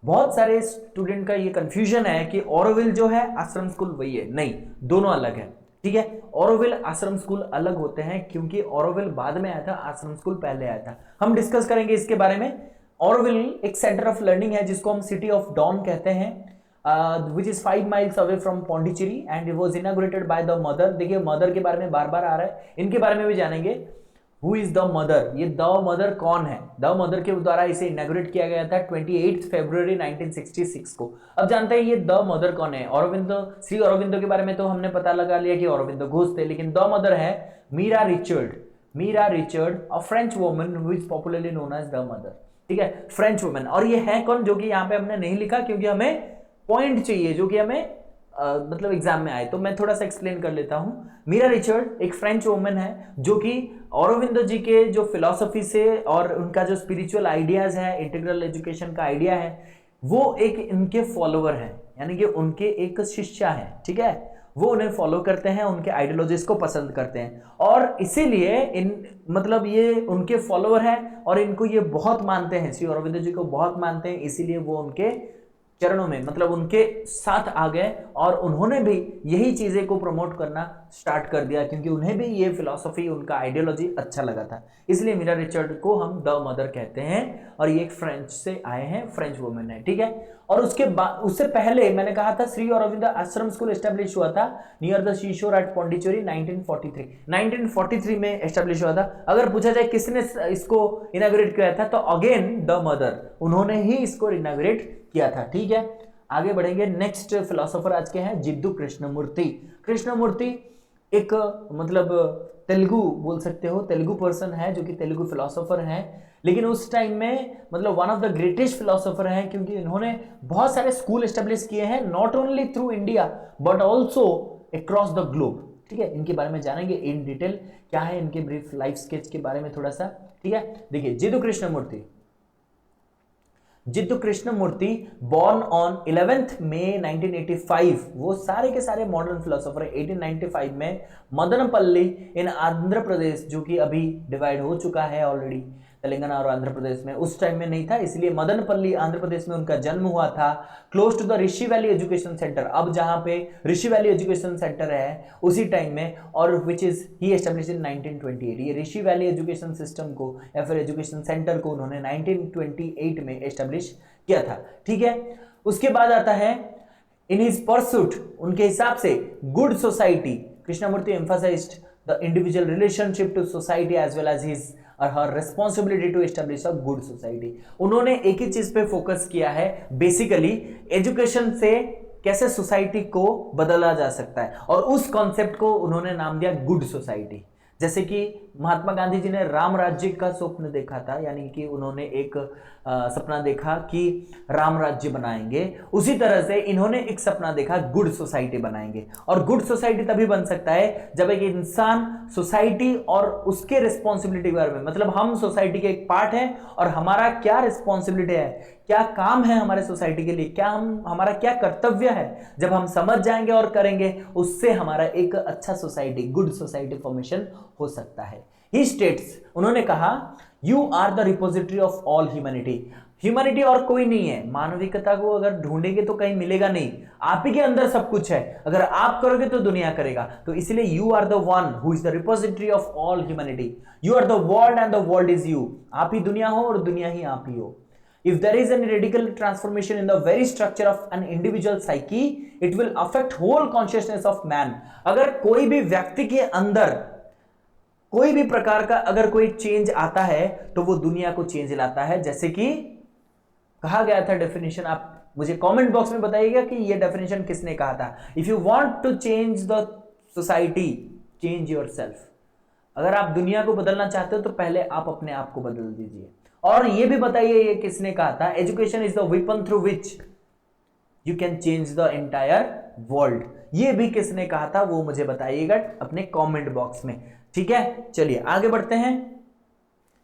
बहुत सारे student का ये कंफ्यूजन है कि ऑरोविल जो है आश्रम स्कूल वही है, नहीं, दोनों अलग है। ठीक है, ऑरोविल आश्रम स्कूल अलग होते हैं क्योंकि ऑरोविल बाद में आया था, आश्रम स्कूल पहले आया था। हम डिस्कस करेंगे इसके बारे में। ऑरोविल एक सेंटर ऑफ लर्निंग है जिसको हम सिटी ऑफ डॉन कहते हैं, which is 5 miles away from Pondicherry and it was inaugurated by the mother। देखिए मदर के बारे में बार बार आ रहा है, इनके बारे में भी जानेंगे। Who is the mother? ये द मदर कौन है? द मदर के द्वारा इसे इनॉग्रेट किया गया था 28 फरवरी 1966 को। अब जानते हैं ये द मदर कौन है। औरोबिंदो, श्री औरोबिंदो के बारे में तो हमने पता लगा लिया कि औरोबिंदो घोष थे, लेकिन द मदर है Mirra Richard. Mirra Richard, a French woman who is popularly known as the mother. ठीक है, फ्रेंच वुमन। और ये है कौन, जो कि यहाँ पे हमने नहीं लिखा क्योंकि हमें पॉइंट चाहिए जो कि हमें मतलब एग्जाम में आए, तो मैं थोड़ा सा एक्सप्लेन कर लेता हूं। मीरा रिचर्ड एक फ्रेंच वुमन है जो कि औरोबिंदो जी के जो फिलॉसफी से और उनका जो स्पिरिचुअल आइडियाज है, इंटीग्रल एजुकेशन का आइडिया है, वो एक इनके फॉलोअर हैं, यानी कि उनके एक शिष्या हैं। ठीक है, वो उन्हें फॉलो करते हैं, उनके आइडियोलॉजीज को पसंद करते हैं और इसीलिए इन मतलब ये उनके फॉलोअर हैं और इनको ये बहुत मानते हैं, श्री औरोबिंदो जी को बहुत मानते हैं। इसीलिए वो उनके चरणों में मतलब उनके साथ आ गए और उन्होंने भी यही चीजें को प्रमोट करना स्टार्ट कर दिया क्योंकि उन्हें भी ये फिलॉसफी, उनका आइडियोलॉजी अच्छा लगा था। इसलिए मीरा रिचर्ड को हम द मदर कहते हैं और ये एक फ्रेंच से आए हैं, फ्रेंच वुमन है। ठीक है, और उसके बाद, उससे पहले मैंने कहा था श्री औरोबिंदो आश्रम स्कूल एस्टेब्लिश हुआ था near the seashore at Pondicherry 1943 में एस्टेब्लिश हुआ था। अगर पूछा जाए किसने इसको इनॉग्रेट किया था तो अगेन द मदर, उन्होंने ही इसको इनॉग्रेट किया था। ठीक है, आगे बढ़ेंगे। नेक्स्ट फिलोसोफर आज के हैं जिद्दू कृष्णमूर्ति। कृष्णमूर्ति एक मतलब तेलुगु बोल सकते हो, तेलुगु पर्सन है जो कि तेलुगु फिलोसोफर है, लेकिन उस टाइम में मतलब one of the greatest philosopher हैं क्योंकि इन्होंने बहुत सारे स्कूल एस्टेब्लिश किए हैं, not only through India but also across the globe. ठीक है, इनके बारे में जानेंगे इन डिटेल, क्या है इनके ब्रीफ लाइफ स्केच के बारे में थोड़ा सा। ठीक है, देखिए जिद्दू कृष्णमूर्ति, जिद्दू कृष्णमूर्ति बॉर्न ऑन 11 मई 1985। वो सारे के सारे मॉडर्न फिलोसोफर है। 1895 में मदनपल्ली इन आंध्र प्रदेश, जो कि अभी डिवाइड हो चुका है ऑलरेडी तेलंगाना और आंध्र प्रदेश में, उस टाइम में नहीं था, इसलिए मदनपल्ली आंध्र प्रदेश में उनका जन्म हुआ था, close to the Rishi valley education centre. अब जहां पे ऋषि वैली एजुकेशन सेंटर है उसी टाइम में, और which is he establish in 1928। ये ऋषि वैली एजुकेशन सिस्टम को या फिर एजुकेशन सेंटर को उन्होंने 1928 में एस्टेब्लिश किया था। ठीक है, उसके बाद आता है इन हिज परसूट, उनके हिसाब से good society, Krishnamurti emphasised the individual relationship to society as well as his और her responsibility to establish a good society. उन्होंने एक ही चीज पे फोकस किया है, बेसिकली एजुकेशन से कैसे सोसाइटी को बदला जा सकता है, और उस कॉन्सेप्ट को उन्होंने नाम दिया गुड सोसाइटी। जैसे कि महात्मा गांधी जी ने राम राज्य का स्वप्न देखा था, यानी कि उन्होंने एक सपना देखा कि राम राज्य बनाएंगे, उसी तरह से इन्होंने एक सपना देखा गुड सोसाइटी बनाएंगे। और गुड सोसाइटी तभी बन सकता है जब एक इंसान सोसाइटी और उसके रिस्पॉन्सिबिलिटी के बारे में, मतलब हम सोसाइटी के एक पार्ट हैं और हमारा क्या रिस्पॉन्सिबिलिटी है, क्या काम है हमारे सोसाइटी के लिए, क्या हमारा क्या कर्तव्य है, जब हम समझ जाएंगे और करेंगे, उससे हमारा एक अच्छा सोसाइटी, गुड सोसाइटी फॉर्मेशन हो सकता है। ही स्टेट्स, उन्होंने कहा you are the repository of all humanity. Humanity और कोई नहीं है, मानविकता को अगर ढूंढेंगे तो कहीं मिलेगा नहीं, आप ही के अंदर सब कुछ है, अगर आप करोगे तो दुनिया करेगा। तो इसलिए you are the one who is the repository of all humanity, you are the world and the world is you. आप ही दुनिया हो और दुनिया ही आप ही हो। If there is any radical transformation in the very structure of an individual psyche, it will affect whole consciousness of man। अगर कोई भी व्यक्ति के अंदर कोई भी प्रकार का अगर कोई चेंज आता है तो वो दुनिया को चेंज लाता है। जैसे कि कहा गया था डेफिनेशन, आप मुझे कमेंट बॉक्स में बताइएगा कि ये डेफिनेशन किसने कहा था। If you want to change the society, change yourself. अगर आप दुनिया को बदलना चाहते हो तो पहले आप अपने आप को बदल दीजिए। और ये भी बताइए ये किसने कहा था, education is the weapon through which you can change the entire world. ये भी किसने कहा था वो मुझे बताइएगा अपने कमेंट बॉक्स में। ठीक है, चलिए आगे बढ़ते हैं।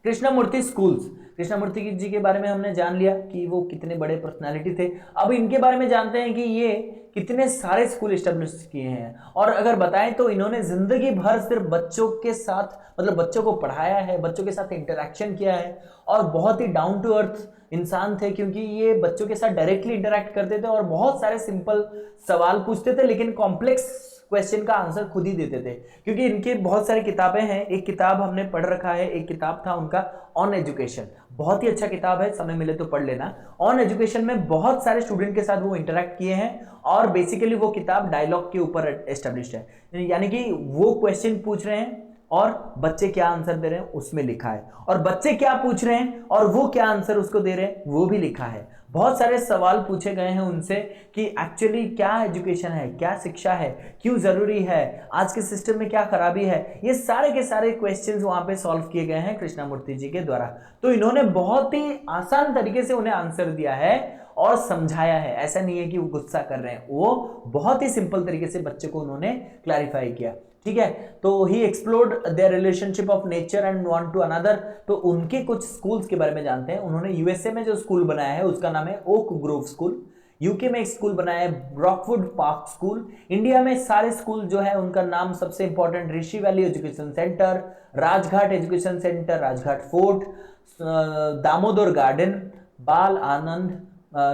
कृष्णमूर्ति स्कूल्स, कृष्णमूर्ति जी के बारे में हमने जान लिया कि वो कितने बड़े पर्सनालिटी थे। अब इनके बारे में जानते हैं कि ये कितने सारे स्कूल एस्टेब्लिश किए हैं। और अगर बताएं तो इन्होंने जिंदगी भर सिर्फ बच्चों के साथ, मतलब बच्चों को पढ़ाया है, बच्चों के साथ इंटरेक्शन किया है, और बहुत ही डाउन टू अर्थ इंसान थे, क्योंकि ये बच्चों के साथ डायरेक्टली इंटरेक्ट करते थे और बहुत सारे सिंपल सवाल पूछते थे, लेकिन कॉम्प्लेक्स क्वेश्चन का आंसर खुद ही देते थे। क्योंकि इनकी बहुत सारी किताबें हैं, एक किताब हमने पढ़ रखा है, एक किताब था उनका ऑन एजुकेशन, बहुत ही अच्छा किताब है, समय मिले तो पढ़ लेना। ऑन एजुकेशन में बहुत सारे स्टूडेंट के साथ वो इंटरेक्ट किए हैं और बेसिकली वो किताब डायलॉग के ऊपर एस्टेब्लिश्ड है, यानी कि वो क्वेश्चन पूछ रहे हैं और बच्चे क्या आंसर दे रहे हैं उसमें लिखा है, और बच्चे क्या पूछ रहे हैं और वो क्या आंसर उसको दे रहे हैं वो भी लिखा है। बहुत सारे सवाल पूछे गए हैं उनसे कि एक्चुअली क्या एजुकेशन है, क्या शिक्षा है, क्यों जरूरी है, आज के सिस्टम में क्या खराबी है। ये सारे के सारे क्वेश्चंस वहां पे सॉल्व किए गए हैं कृष्णमूर्ति जी के द्वारा। तो इन्होंने बहुत ही आसान तरीके से उन्हें आंसर दिया है और समझाया है। ऐसा नहीं है कि वो गुस्सा कर रहे हैं, वो बहुत ही सिंपल तरीके से बच्चे को उन्होंने क्लैरिफाई किया। ठीक है, तो he explored their relationship of nature and one to another. तो उनके कुछ स्कूल्स के बारे में जानते हैं। उन्होंने यूएसए में जो स्कूल बनाया है उसका नाम है ओक ग्रोव स्कूल, यूके में एक स्कूल बनाया है ब्रॉकवुड पार्क स्कूल, इंडिया में सारे स्कूल जो है उनका नाम सबसे important Rishi valley education centre, Rajghat education centre, Rajghat fort, Damodar garden, Bal Anand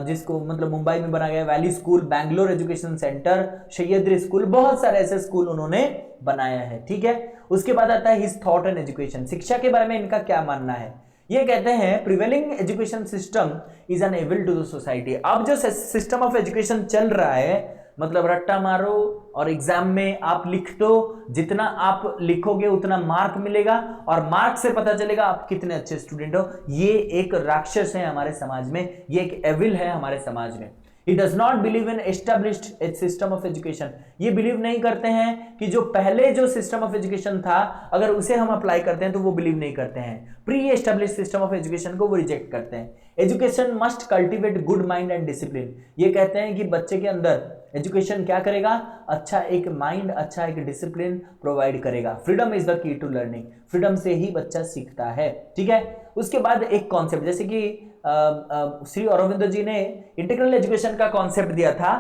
जिसको मतलब मुंबई में बना गया, valley school, Bangalore education centre, Sahyadri school, बहुत सारे ऐसे स्कूल उन्होंने बनाया है। ठीक है, उसके बाद आता है हिज थॉट एंड एजुकेशन, शिक्षा के बारे में इनका क्या मानना है। ये कहते हैं prevailing education system is an evil to the society. अब जो सिस्टम ऑफ एजुकेशन चल रहा है, मतलब रट्टा मारो और एग्जाम में आप लिख दो, जितना आप लिखोगे उतना मार्क मिलेगा और मार्क से पता चलेगा आप कितने अच्छे स्टूडेंट हो। ये एक राक्षस है हमारे समाज में, ये एक एविल है हमारे समाज में। He does not believe in established system of education। ये बिलीव नहीं करते हैं कि जो पहले जो सिस्टम ऑफ एजुकेशन था अगर उसे हम अप्लाई करते हैं तो वो बिलीव नहीं करते हैं। Pre establish system of education को वो रिजेक्ट करते हैं। Education must cultivate good mind and discipline. ये कहते हैं कि बच्चे के अंदर एजुकेशन क्या करेगा, अच्छा एक माइंड, अच्छा एक डिसिप्लिन प्रोवाइड करेगा। Freedom is the key to learning, freedom से ही बच्चा सीखता है। ठीक है, उसके बाद एक कॉन्सेप्ट, जैसे कि श्री अरविंदो जी ने इंटीग्रल एजुकेशन का कॉन्सेप्ट दिया था,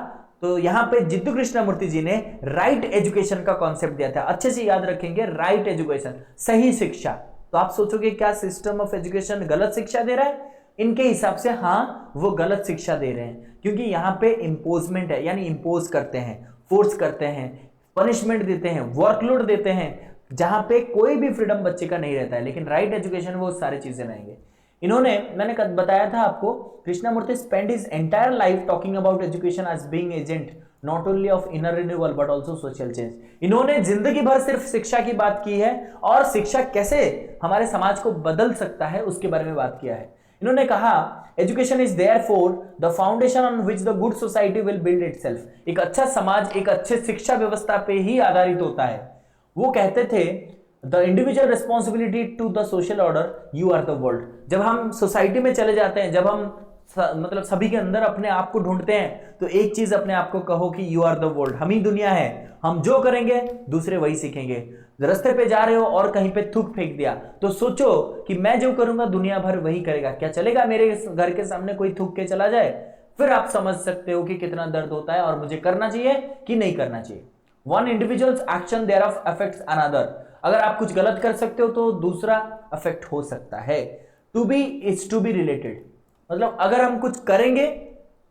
तो यहां पे जिद्दू कृष्णमूर्ति जी ने राइट एजुकेशन का कॉन्सेप्ट दिया था। अच्छे से याद रखेंगे, राइट एजुकेशन, सही शिक्षा। तो आप सोचोगे क्या सिस्टम ऑफ एजुकेशन गलत शिक्षा दे रहा है? इनके हिसाब से हाँ, वो गलत शिक्षा दे रहे हैं, क्योंकि यहाँ पे इम्पोजमेंट है, यानी इम्पोज करते हैं, फोर्स करते हैं, पनिशमेंट देते हैं, वर्कलोड देते हैं, जहां पे कोई भी फ्रीडम बच्चे का नहीं रहता है। लेकिन राइट एजुकेशन वो सारी चीजें रहेंगे। इन्होंने, मैंने बताया था आपको, Krishnamurti spend his entire life talking about education as being agent not only of inner renewal but also social change. इन्होंने जिंदगी भर सिर्फ शिक्षा की बात की है और शिक्षा कैसे हमारे समाज को बदल सकता है उसके बारे में बात किया है। इन्होंने कहा education is therefore the foundation on which the good society will build itself. एक अच्छा समाज एक अच्छे शिक्षा व्यवस्था पे ही आधारित होता है। वो कहते थे the individual responsibility to the social order, you are the world. जब हम सोसाइटी में चले जाते हैं, जब हम मतलब सभी के अंदर अपने आप को ढूंढते हैं, तो एक चीज अपने आप को कहो कि यू आर द वर्ल्ड, हम ही दुनिया है। हम जो करेंगे दूसरे वही सीखेंगे। रास्ते पे जा रहे हो और कहीं पे थूक फेंक दिया तो सोचो कि मैं जो करूंगा दुनिया भर वही करेगा, क्या चलेगा मेरे घर के सामने कोई थूक के चला जाए? फिर आप समझ सकते हो कि कितना दर्द होता है और मुझे करना चाहिए कि नहीं करना चाहिए। One individual's action thereof affects another. अगर आप कुछ गलत कर सकते हो तो दूसरा अफेक्ट हो सकता है। To be is to be related, मतलब अगर हम कुछ करेंगे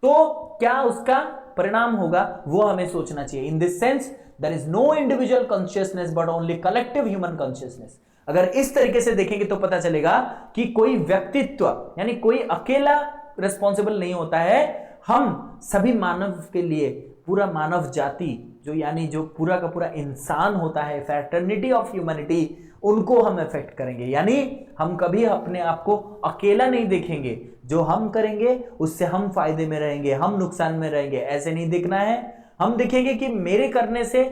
तो क्या उसका परिणाम होगा वो हमें सोचना चाहिए। In this sense there is no individual consciousness but only collective human consciousness. अगर इस तरीके से देखेंगे तो पता चलेगा कि कोई व्यक्तित्व यानी कोई अकेला रिस्पॉन्सिबल नहीं होता है, हम सभी मानव के लिए, पूरा मानव जाति जो यानी जो पूरा का पूरा इंसान होता है, फ्रैटर्निटी ऑफ ह्यूमैनिटी, उनको हम इफेक्ट करेंगे। यानी हम कभी अपने आप को अकेला नहीं देखेंगे, जो हम करेंगे उससे हम फायदे में रहेंगे, हम नुकसान में रहेंगे, ऐसे नहीं दिखना है। हम देखेंगे कि मेरे करने से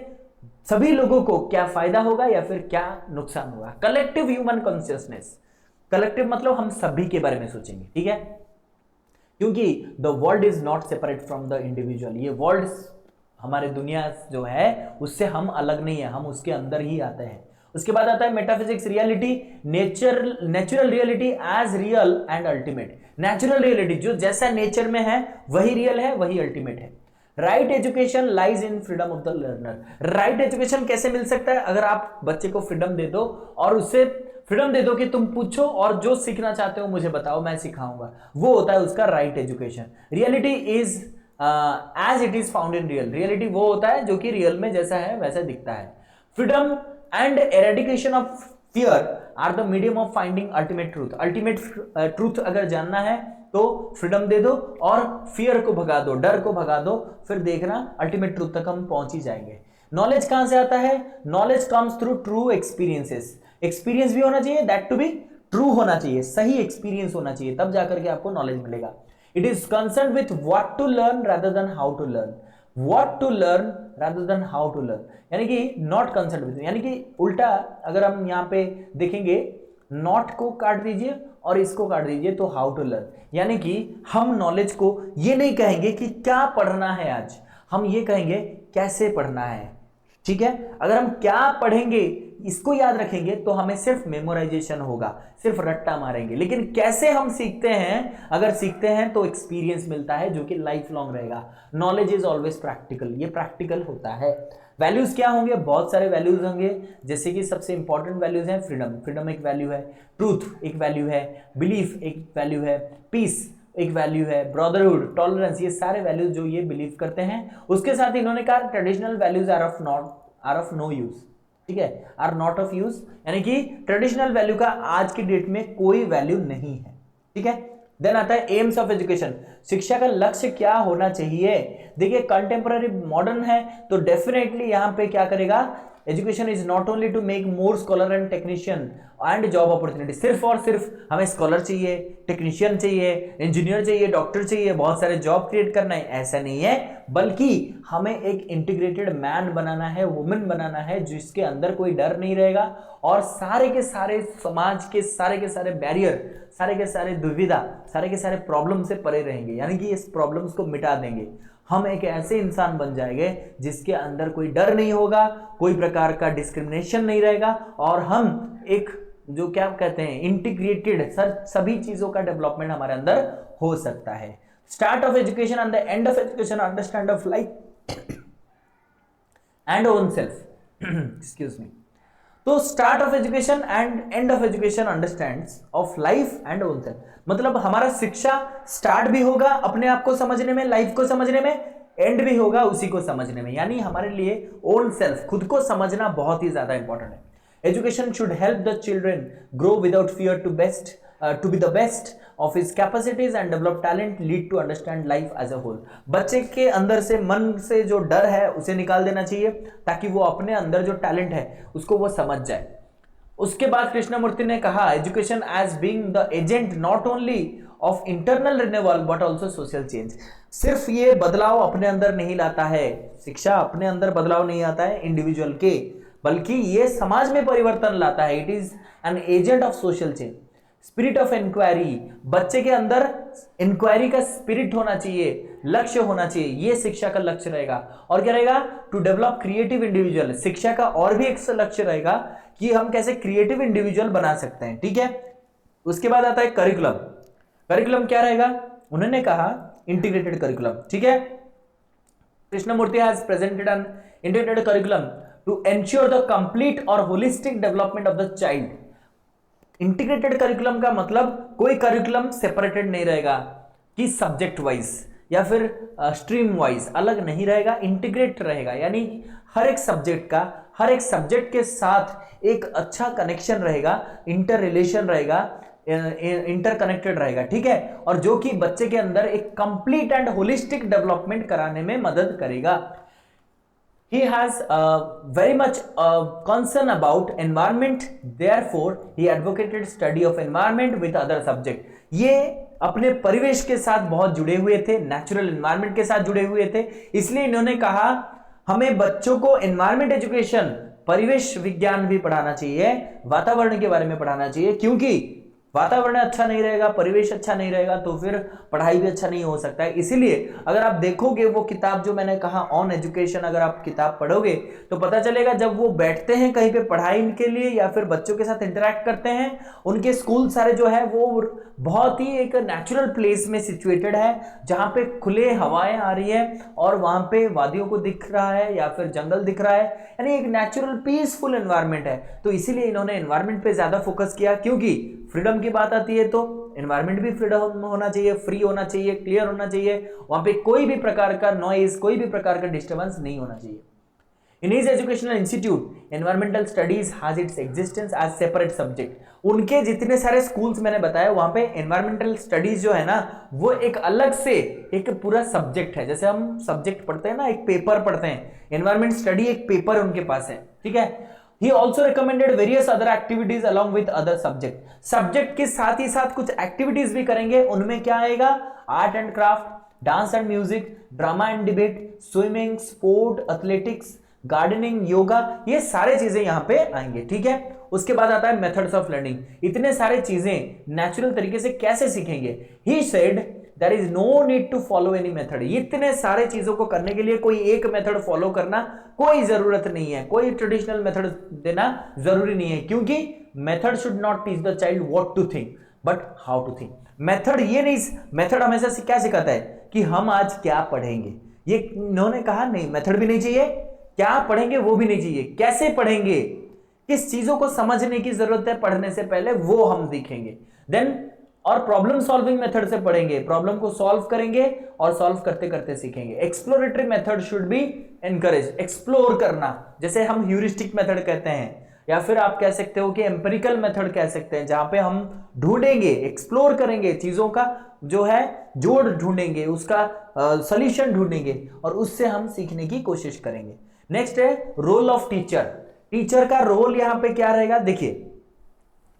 सभी लोगों को क्या फायदा होगा या फिर क्या नुकसान होगा। कलेक्टिव ह्यूमन कॉन्शियसनेस, कलेक्टिव मतलब हम सभी के बारे में सोचेंगे, ठीक है, क्योंकि the world is not separate from the individual. ये वर्ल्ड हमारे दुनिया जो है उससे हम अलग नहीं है, हम उसके अंदर ही आते हैं। उसके बाद आता है metaphysics reality, natural reality as real and ultimate. Natural reality जो जैसा नेचर में है वही रियल है, वही अल्टीमेट है। Right education lies in freedom of the learner. Right education कैसे मिल सकता है? अगर आप बच्चे को फ्रीडम दे दो और उससे फ्रीडम दे दो कि तुम पूछो और जो सीखना चाहते हो मुझे बताओ, मैं सिखाऊंगा, वो होता है उसका right education. Reality is as it is found in real. Reality वो होता है जो कि रियल में जैसा है वैसा दिखता है। Freedom and eradication of fear are the medium of finding ultimate truth. Ultimate truth अगर जानना है तो फ्रीडम दे दो और फियर को भगा दो, डर को भगा दो, फिर देखना अल्टीमेट ट्रूथ तक हम पहुंच ही जाएंगे। नॉलेज कहां से आता है? Knowledge comes through true experiences. Experience भी होना चाहिए, दैट टू बी ट्रू होना चाहिए, सही एक्सपीरियंस होना चाहिए, तब जाकर के आपको नॉलेज मिलेगा। It is concern with what to learn rather than how to learn. What to learn rather than how to learn, यानी कि नॉट कंसर्न विथ, यानी कि उल्टा अगर हम यहां पे देखेंगे, नॉट को काट दीजिए और इसको काट दीजिए तो हाउ टू लर्न, यानी कि हम नॉलेज को ये नहीं कहेंगे कि क्या पढ़ना है आज, हम ये कहेंगे कैसे पढ़ना है, ठीक है। अगर हम क्या पढ़ेंगे इसको याद रखेंगे तो हमें सिर्फ मेमोराइजेशन होगा, सिर्फ रट्टा मारेंगे, लेकिन कैसे हम सीखते हैं, अगर सीखते हैं तो एक्सपीरियंस मिलता है जो कि लाइफ लॉन्ग रहेगा। नॉलेज इज ऑलवेज प्रैक्टिकल, ये प्रैक्टिकल होता है। वैल्यूज क्या होंगे? बहुत सारे वैल्यूज होंगे, जैसे कि सबसे इंपॉर्टेंट वैल्यूज हैं फ्रीडम, फ्रीडम एक वैल्यू है, ट्रूथ एक वैल्यू है, बिलीफ एक वैल्यू है, पीस एक वैल्यू है, ब्रदरहुड, टॉलरेंस, ये सारे वैल्यूज जो ये बिलीव करते हैं। उसके साथ इन्होंने कहा traditional values are of no use, ठीक है, आर नॉट ऑफ यूज, यानी कि ट्रेडिशनल वैल्यू का आज की डेट में कोई वैल्यू नहीं है, ठीक है। देन आता है एम्स ऑफ एजुकेशन, शिक्षा का लक्ष्य क्या होना चाहिए। देखिए कंटेम्पररी मॉडर्न है तो डेफिनेटली यहां पे क्या करेगा, education is not only to make more scholar and technician and job opportunity. सिर्फ और सिर्फ हमें स्कॉलर चाहिए, टेक्नीशियन चाहिए, इंजीनियर चाहिए, डॉक्टर चाहिए, बहुत सारे जॉब क्रिएट करना है, ऐसा नहीं है, बल्कि हमें एक इंटीग्रेटेड मैन बनाना है, वुमेन बनाना है, जिसके अंदर कोई डर नहीं रहेगा और सारे के सारे समाज के सारे बैरियर, सारे के सारे दुविधा, सारे के सारे प्रॉब्लम से परे रहेंगे, यानी कि इस प्रॉब्लम्स को मिटा देंगे। हम एक ऐसे इंसान बन जाएंगे जिसके अंदर कोई डर नहीं होगा, कोई प्रकार का डिस्क्रिमिनेशन नहीं रहेगा और हम एक जो क्या कहते हैं इंटीग्रेटेड सभी चीजों का डेवलपमेंट हमारे अंदर हो सकता है। Start of education and the end of education understand of life and own self, excuse me. तो start of education and end of education understands of life and own self, मतलब हमारा शिक्षा स्टार्ट भी होगा अपने आप को समझने में, लाइफ को समझने में, एंड भी होगा उसी को समझने में, यानी हमारे लिए ओन सेल्फ, खुद को समझना बहुत ही ज्यादा इंपॉर्टेंट है। Education should help the children grow without fear to be the best of his capacities and develop talent, lead to understand life as a whole। बच्चे के अंदर से, मन से जो डर है उसे निकाल देना चाहिए ताकि वो अपने अंदर जो टैलेंट है उसको वो समझ जाए। उसके बाद कृष्णमूर्ति ने कहा education as being the agent not only of internal renewal but also social change. सिर्फ ये बदलाव अपने अंदर नहीं लाता है, शिक्षा अपने अंदर बदलाव नहीं आता है इंडिविजुअल के, बल्कि ये समाज में परिवर्तन लाता है। It is an agent of social change. Spirit of inquiry, बच्चे के अंदर इंक्वायरी का स्पिरिट होना चाहिए, लक्ष्य होना चाहिए, ये शिक्षा का लक्ष्य रहेगा। और क्या रहेगा? To develop creative individual. शिक्षा का और भी एक लक्ष्य रहेगा कि हम कैसे क्रिएटिव इंडिविजुअल बना सकते हैं, ठीक है। उसके बाद आता है करिकुलम। करिकुलम क्या रहेगा? उन्होंने कहा इंटीग्रेटेड करिकुलम, ठीक है। Krishnamurti has presented an integrated curriculum to ensure the complete और holistic development of the child. Integrated curriculum का मतलब कोई करिकुलम सेपरेटेड नहीं रहेगा कि सब्जेक्ट वाइज या फिर स्ट्रीम वाइज अलग नहीं रहेगा, इंटीग्रेट रहेगा, यानी हर एक सब्जेक्ट के साथ एक अच्छा कनेक्शन रहेगा, इंटर रिलेशन रहेगा, इंटरकनेक्टेड रहेगा, ठीक है, और जो कि बच्चे के अंदर एक कंप्लीट एंड होलिस्टिक डेवलपमेंट कराने में मदद करेगा। He has very much concern about environment, therefore he advocated study of environment with other subject। ये अपने परिवेश के साथ बहुत जुड़े हुए थे, नेचुरल एनवायरनमेंट के साथ जुड़े हुए थे, इसलिए इन्होंने कहा हमें बच्चों को एनवायरनमेंट एजुकेशन, परिवेश विज्ञान भी पढ़ाना चाहिए, वातावरण के बारे में पढ़ाना चाहिए, क्योंकि वातावरण अच्छा नहीं रहेगा, परिवेश अच्छा नहीं रहेगा तो फिर पढ़ाई भी अच्छा नहीं हो सकता है। इसीलिए अगर आप देखोगे वो किताब जो मैंने कहा ऑन एजुकेशन, अगर आप किताब पढ़ोगे तो पता चलेगा जब वो बैठते हैं कहीं पे पढ़ाई के लिए या फिर बच्चों के साथ इंटरेक्ट करते हैं, उनके स्कूल सारे जो है वो बहुत ही एक नेचुरल प्लेस में सिचुएटेड है, जहां पे खुले हवाएं आ रही है और वहां पे वादियों को दिख रहा है या फिर जंगल दिख रहा है, यानी एक नेचुरल पीसफुल एनवायरनमेंट है। तो इसीलिए इन्होंने एनवायरनमेंट पे ज्यादा फोकस किया, क्योंकि फ्रीडम की बात आती है तो एनवायरनमेंट भी फ्रीडम होना चाहिए, फ्री होना चाहिए, क्लियर होना चाहिए, वहां पे कोई भी प्रकार का नॉइज, कोई भी प्रकार का डिस्टर्बेंस नहीं होना चाहिए। In his educational institute, environmental studies has its existence as separate subject। उनके जितने सारे स्कूल्स मैंने बताया वहां पे environmental studies जो है ना वो एक अलग से एक पूरा सब्जेक्ट है। जैसे हम सब्जेक्ट पढ़ते हैं ना, एक पेपर पढ़ते हैं, एनवायरमेंट स्टडी एक पेपर उनके पास है, ठीक है। He also recommended various other activities along with other subject। Subject के साथ ही साथ कुछ एक्टिविटीज भी करेंगे, उनमें क्या आएगा, art and craft, dance and music, drama and debate, swimming, sport, athletics, gardening, yoga, ये सारे चीजें यहां पे आएंगे, ठीक है। उसके बाद आता है मेथड्स ऑफ लर्निंग। इतने सारे चीजें नेचुरल तरीके से कैसे सीखेंगे। He said there is no need to follow any method. इतने सारे चीजों को करने के लिए कोई एक मेथड फॉलो करना कोई जरूरत नहीं है, कोई ट्रेडिशनल मेथड देना जरूरी नहीं है, क्योंकि method should not teach the child what to think but how to think. Method ये नहीं, मेथड हमेशा से क्या सिखाता है कि हम आज क्या पढ़ेंगे, ये इन्होंने कहा नहीं, मेथड भी नहीं चाहिए, क्या पढ़ेंगे वो भी नहीं चाहिए, कैसे पढ़ेंगे, किस चीजों को समझने की जरूरत है पढ़ने से पहले वो हम देखेंगे। देन और प्रॉब्लम सॉल्विंग मेथड से पढ़ेंगे, प्रॉब्लम को सॉल्व करेंगे और सॉल्व करते करते सीखेंगे। Exploratory method should be encourage, explore करना, जैसे हम ह्यूरिस्टिक मेथड कहते हैं, या फिर आप कह सकते हो कि एम्पिरिकल मेथड कह सकते हैं, जहां पे हम ढूंढेंगे, एक्सप्लोर करेंगे, चीजों का जो है जोड़ ढूंढेंगे, उसका सॉल्यूशन ढूंढेंगे और उससे हम सीखने की कोशिश करेंगे। नेक्स्ट है रोल ऑफ टीचर। टीचर का रोल यहां पे क्या रहेगा, देखिए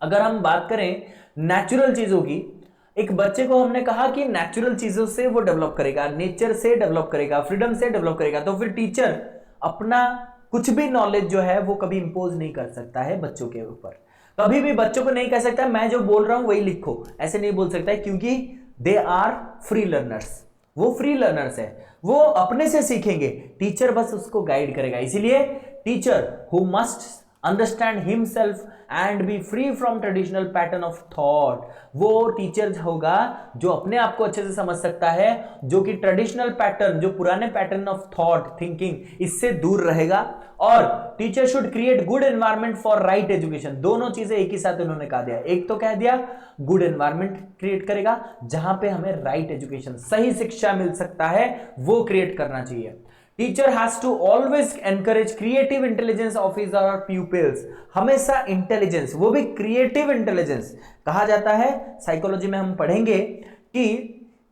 अगर हम बात करें नेचुरल चीजों की, एक बच्चे को हमने कहा कि नेचुरल चीजों से वो डेवलप करेगा, नेचर से डेवलप करेगा, फ्रीडम से डेवलप करेगा, तो फिर टीचर अपना कुछ भी नॉलेज जो है वो कभी इंपोज नहीं कर सकता है बच्चों के ऊपर। कभी भी बच्चों को नहीं कह सकता मैं जो बोल रहा हूं वही लिखो, ऐसे नहीं बोल सकता है, क्योंकि दे आर फ्री लर्नर्स, वो फ्री लर्नर्स है, वो अपने से सीखेंगे, टीचर बस उसको गाइड करेगा। इसीलिए teacher who must understand himself and B free from traditional pattern of thought, वो टीचर होगा जो अपने आप को अच्छे से समझ सकता है, जो कि ट्रेडिशनल पैटर्न, जो पुराने पैटर्न ऑफ थॉट थिंकिंग, इससे दूर रहेगा। और teacher should create good environment for right education. दोनों चीजें एक ही साथ उन्होंने कहा दिया, एक तो कह दिया गुड एनवायरनमेंट क्रिएट करेगा जहां पे हमें राइट एजुकेशन, सही शिक्षा मिल सकता है, वो क्रिएट करना चाहिए। Teacher has to always encourage creative intelligence of his or people's. हमेशा इंटेलिजेंस, वो भी क्रिएटिव इंटेलिजेंस कहा जाता है। साइकोलॉजी में हम पढ़ेंगे कि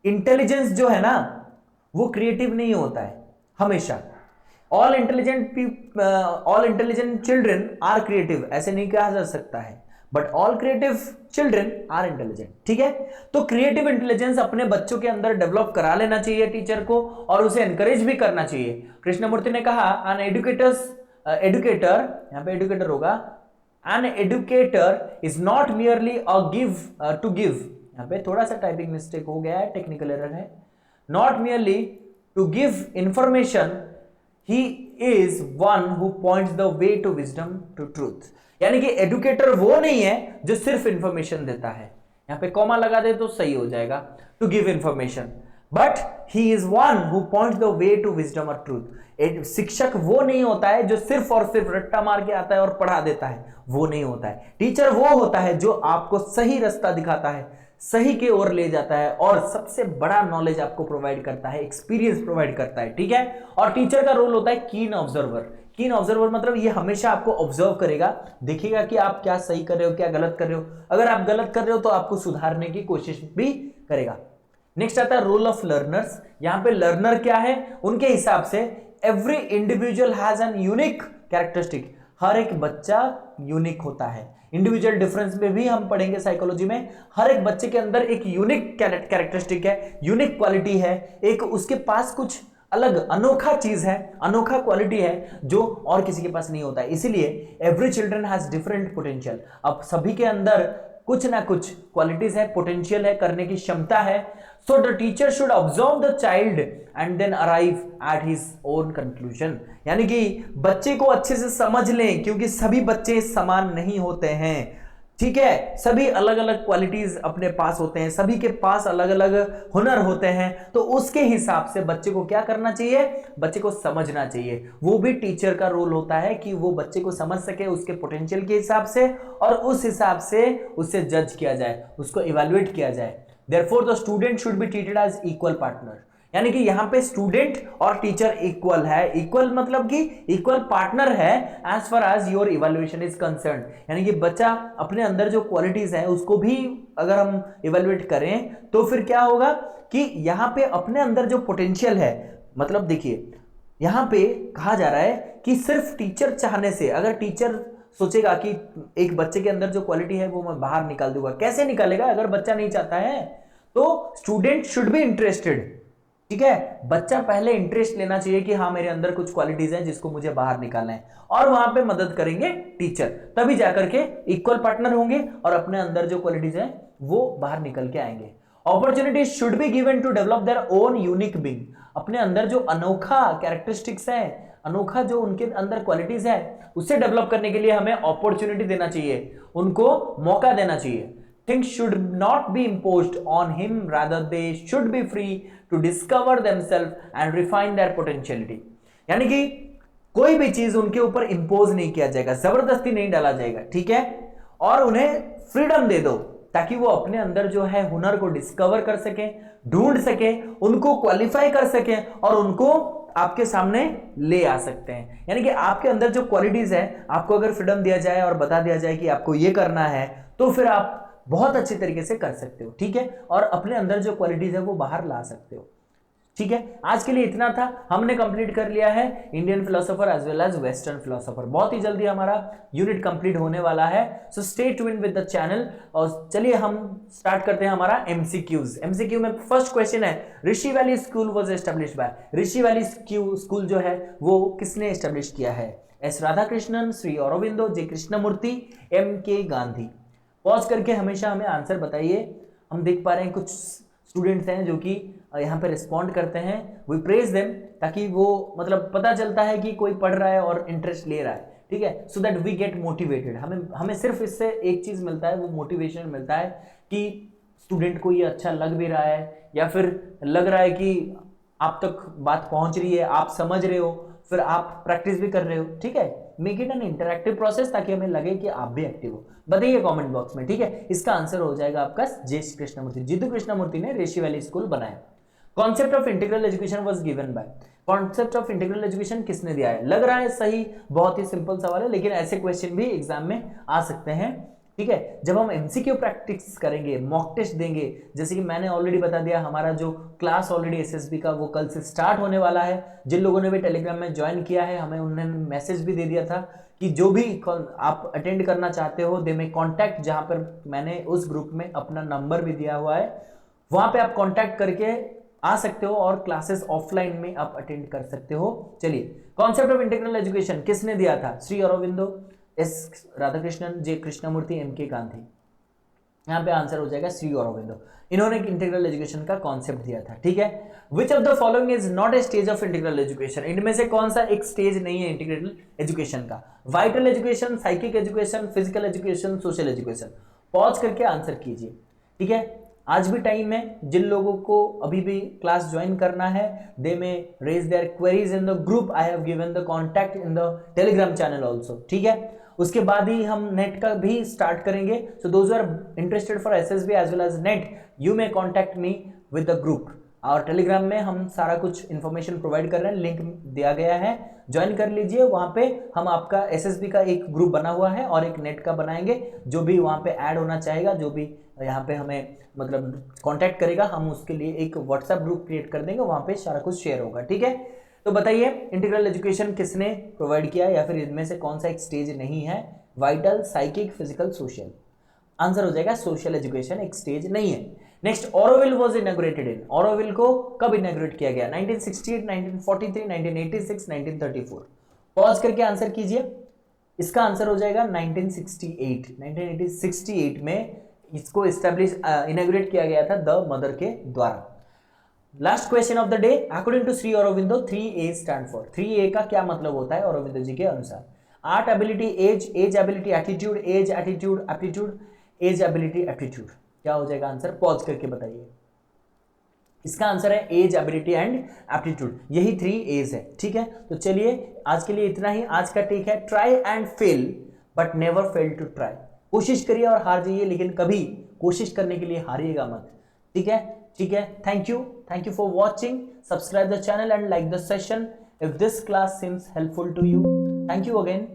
इंटेलिजेंस जो है ना वो क्रिएटिव नहीं होता है हमेशा। All intelligent children are creative, ऐसे नहीं कहा जा सकता है, but all creative children are intelligent, ठीक है। तो क्रिएटिव इंटेलिजेंस अपने बच्चों के अंदर डेवलप करा लेना चाहिए टीचर को, और उसे एनकरेज भी करना चाहिए। कृष्णमूर्ति ने कहा एन एडुकेटर, यहां पे एडुकेटर होगा, an educator is not merely a give to give, यहां पे थोड़ा सा टाइपिंग मिस्टेक हो गया है, टेक्निकल एरर है, not merely to give information, he is one who points the way to wisdom to truth. यानी कि एडुकेटर वो नहीं है जो सिर्फ इंफॉर्मेशन देता है, यहां पे कॉमा लगा दे तो सही हो जाएगा, to give information, but he is one who point the way to wisdom और ट्रूथ। एक शिक्षक वो नहीं होता है जो सिर्फ और सिर्फ रट्टा मार के आता है और पढ़ा देता है, वो नहीं होता है। टीचर वो होता है जो आपको सही रास्ता दिखाता है, सही के ओर ले जाता है और सबसे बड़ा नॉलेज आपको प्रोवाइड करता है, एक्सपीरियंस प्रोवाइड करता है, ठीक है। और टीचर का रोल होता है कीन ऑब्जर्वर। कीन ऑब्जर्वर मतलब ये हमेशा आपको ऑब्जर्व करेगा, देखेगा कि आप क्या सही कर रहे हो, क्या गलत कर रहे हो। अगर आप गलत कर रहे हो तो आपको सुधारने की कोशिश भी करेगा। नेक्स्ट आता है रोल ऑफ लर्नर्स। यहां पे लर्नर क्या है, उनके हिसाब से every individual has an unique characteristic. हर एक बच्चा यूनिक होता है। इंडिविजुअल डिफरेंस में भी हम पढ़ेंगे साइकोलॉजी में। हर एक बच्चे के अंदर एक यूनिक कैरेक्टरिस्टिक है, यूनिक क्वालिटी है, एक उसके पास कुछ अलग अनोखा चीज है, अनोखा क्वालिटी है जो और किसी के पास नहीं होता है। इसीलिए every children has different potential. अब सभी के अंदर कुछ ना कुछ क्वालिटीज है, पोटेंशियल है, करने की क्षमता है। So the teacher should observe the child and then arrive at his own conclusion. यानी कि बच्चे को अच्छे से समझ लें, क्योंकि सभी बच्चे समान नहीं होते हैं, ठीक है। सभी अलग अलग क्वालिटीज अपने पास होते हैं, सभी के पास अलग अलग हुनर होते हैं। तो उसके हिसाब से बच्चे को क्या करना चाहिए, बच्चे को समझना चाहिए। वो भी टीचर का रोल होता है कि वो बच्चे को समझ सके उसके पोटेंशियल के हिसाब से, और उस हिसाब से उससे जज किया जाए, उसको इवैल्यूएट किया जाए। Therefore the student should be treated as equal partner. यानी कि यहां पे स्टूडेंट और टीचर इक्वल है। इक्वल मतलब कि इक्वल पार्टनर है as far as your evaluation is concern. यानी कि बच्चा अपने अंदर जो क्वालिटीज है उसको भी अगर हम इवैल्यूएट करें तो फिर क्या होगा कि यहां पे अपने अंदर जो पोटेंशियल है, मतलब देखिए यहां पे कहा जा रहा है कि सिर्फ टीचर चाहने से, अगर टीचर सोचेगा कि एक बच्चे के अंदर जो क्वालिटी है वो मैं बाहर निकाल दूंगा, कैसे निकालेगा अगर बच्चा नहीं चाहता है। तो स्टूडेंट शुड बी इंटरेस्टेड, ठीक है। बच्चा पहले इंटरेस्ट लेना चाहिए कि हाँ मेरे अंदर कुछ क्वालिटीज हैं जिसको मुझे बाहर निकालना है, और वहां पे मदद करेंगे टीचर, तभी जाकर के इक्वल पार्टनर होंगे और अपने अंदर जो क्वालिटीज हैं वो बाहर निकल के आएंगे। Opportunity should be given to develop their own unique being. अपने अंदर जो अनोखा कैरेक्टरिस्टिक्स है, अनोखा जो उनके अंदर क्वालिटीज है, उसे डेवलप करने के लिए हमें अपॉर्चुनिटी देना चाहिए, उनको मौका देना चाहिए। Things should not be imposed on him, rather they should be free to discover themselves and refine their potentiality। यानी कि कोई भी चीज उनके ऊपर इंपोज नहीं किया जाएगा, जबरदस्ती नहीं डाला जाएगा, ठीक है। और उन्हें फ्रीडम दे दो ताकि वो अपने अंदर जो है हुनर को डिस्कवर कर सके, ढूंढ सके, उनको क्वालिफाई कर सके और उनको आपके सामने ले आ सकते हैं। यानी कि आपके अंदर जो क्वालिटीज है, आपको अगर फ्रीडम दिया जाए और बता दिया जाए कि आपको ये करना है, तो फिर आप बहुत अच्छी तरीके से कर सकते हो, ठीक है। और अपने अंदर जो क्वालिटीज है वो बाहर ला सकते हो, ठीक है। आज के लिए इतना था, हमने कंप्लीट कर लिया है Indian philosopher as well as western philosopher. बहुत ही जल्दी हमारा यूनिट कंप्लीट होने वाला है, so stay tuned with the channel. और चलिए हम स्टार्ट करते हैं हमारा एमसीक्यूज। एमसीक्यू में फर्स्ट क्वेश्चन है, Rishi Valley school was established by. Rishi Valley school जो है वो किसने एस्टैब्लिश किया है? S Radhakrishnan, Shri Aurobindo, J Krishnamurti, M K Gandhi. Pause करके हमेशा हमें आंसर बताइए। हम देख पा रहे हैं कुछ स्टूडेंट्स हैं जो कि यहाँ पे रिस्पॉन्ड करते हैं, वी प्रेज देम, ताकि वो मतलब पता चलता है कि कोई पढ़ रहा है और इंटरेस्ट ले रहा है, ठीक है, so that we get motivated. हमें सिर्फ इससे एक चीज मिलता है, वो मोटिवेशन मिलता है कि स्टूडेंट को ये अच्छा लग भी रहा है या फिर लग रहा है कि आप तक बात पहुंच रही है, आप समझ रहे हो, फिर आप प्रैक्टिस भी कर रहे हो, ठीक है। Make it an interactive process ताकि हमें लगे कि आप भी एक्टिव हो। बताइए कमेंट बॉक्स में, ठीक है। इसका आंसर हो जाएगा आपका जे कृष्णमूर्ति। जितू कृष्णमूर्ति ने ऋषि वैली स्कूल बनाया। Concept of integral education was given by. Concept of integral education किसने दिया है? लग रहा है सही, बहुत ही सिंपल सवाल है, लेकिन ऐसे क्वेश्चन भी एग्जाम में आ सकते हैं, ठीक है। जब हम एमसीक्यू प्रैक्टिस करेंगे, मॉक टेस्ट देंगे, जैसे कि मैंने ऑलरेडी बता दिया, हमारा जो क्लास ऑलरेडी एसएसबी का वो कल से स्टार्ट होने वाला है। जिन लोगों ने भी टेलीग्राम में ज्वाइन किया है, हमें उन्होंने मैसेज भी दे दिया था कि जो भी आप अटेंड करना चाहते हो दे में कॉन्टैक्ट, जहां पर मैंने उस ग्रुप में अपना नंबर भी दिया हुआ है, वहां पे आप कॉन्टैक्ट करके आ सकते हो और क्लासेस ऑफलाइन में आप अटेंड कर सकते हो। चलिए, कॉन्सेप्ट ऑफ इंटीग्रल एजुकेशन किसने दिया था? श्री अरबिंदो, एस राधाकृष्णन, जे कृष्णमूर्ति, एम के गांधी। यहाँ पे आंसर हो जाएगा श्री अरबिंदो। इन्होंने इंटीग्रल एजुकेशन का कॉन्सेप्ट दिया था, ठीक है। Which of the following is not a stage of integral education? इनमें से कौन सा एक स्टेज नहीं है इंटीग्रल एजुकेशन का? Vital education, psychic education, physical education, social education. Pause करके आंसर कीजिए, ठीक है। आज भी टाइम है, जिन लोगों को अभी भी क्लास ज्वाइन करना है they may raise their queries in the group, I have given the contact in the Telegram channel also, ठीक है। उसके बाद ही हम नेट का भी स्टार्ट करेंगे। So those are interested for SSB as well as NET, you may contact me with the group. और Telegram में हम सारा कुछ इन्फॉर्मेशन प्रोवाइड कर रहे हैं, लिंक दिया गया है, ज्वाइन कर लीजिए। वहाँ पे हम आपका एसएसबी का एक ग्रुप बना हुआ है और एक नेट का बनाएंगे। जो भी वहाँ पे ऐड होना चाहेगा, जो भी यहाँ पे हमें मतलब कांटेक्ट करेगा, हम उसके लिए एक व्हाट्सएप ग्रुप क्रिएट कर देंगे, वहाँ पे सारा कुछ शेयर होगा, ठीक है। तो बताइए इंटीग्रल एजुकेशन किसने प्रोवाइड किया, या फिर इनमें से कौन सा एक स्टेज नहीं है? Vital, psychic, physical, social. Answer हो जाएगा सोशल एजुकेशन एक स्टेज नहीं है। नेक्स्ट, ऑरोविल वाज इनॉग्रेटेड इन। ऑरोविल को कब इनॉग्रेट किया गया? 1968, 1943, 1986, 1934। पॉज करके आंसर कीजिए। इसका आंसर हो जाएगा 1968। 1968 में इसको इस्टेब्लिश इनॉग्रेट किया गया था द मदर के द्वारा। Last question of the day, according to Shri Aurobindo 3A stand for. 3A का क्या मतलब होता है अरविंदो जी के अनुसार? Art, ability, A, A ability attitude, A attitude aptitude, A ability aptitude. क्या हो जाएगा आंसर? पॉज करके बताइए। इसका आंसर है एज, एबिलिटी एंड एप्टीट्यूड, यही 3A's है, ठीक है। तो चलिए आज के लिए इतना ही। आज का टेक है try and fail but never fail to try. कोशिश करिए और हार जाइए, लेकिन कभी कोशिश करने के लिए हारिएगा मत, ठीक है। ठीक है, thank you for watching. Subscribe the channel and like the session if this class seems helpful to you. Thank you again.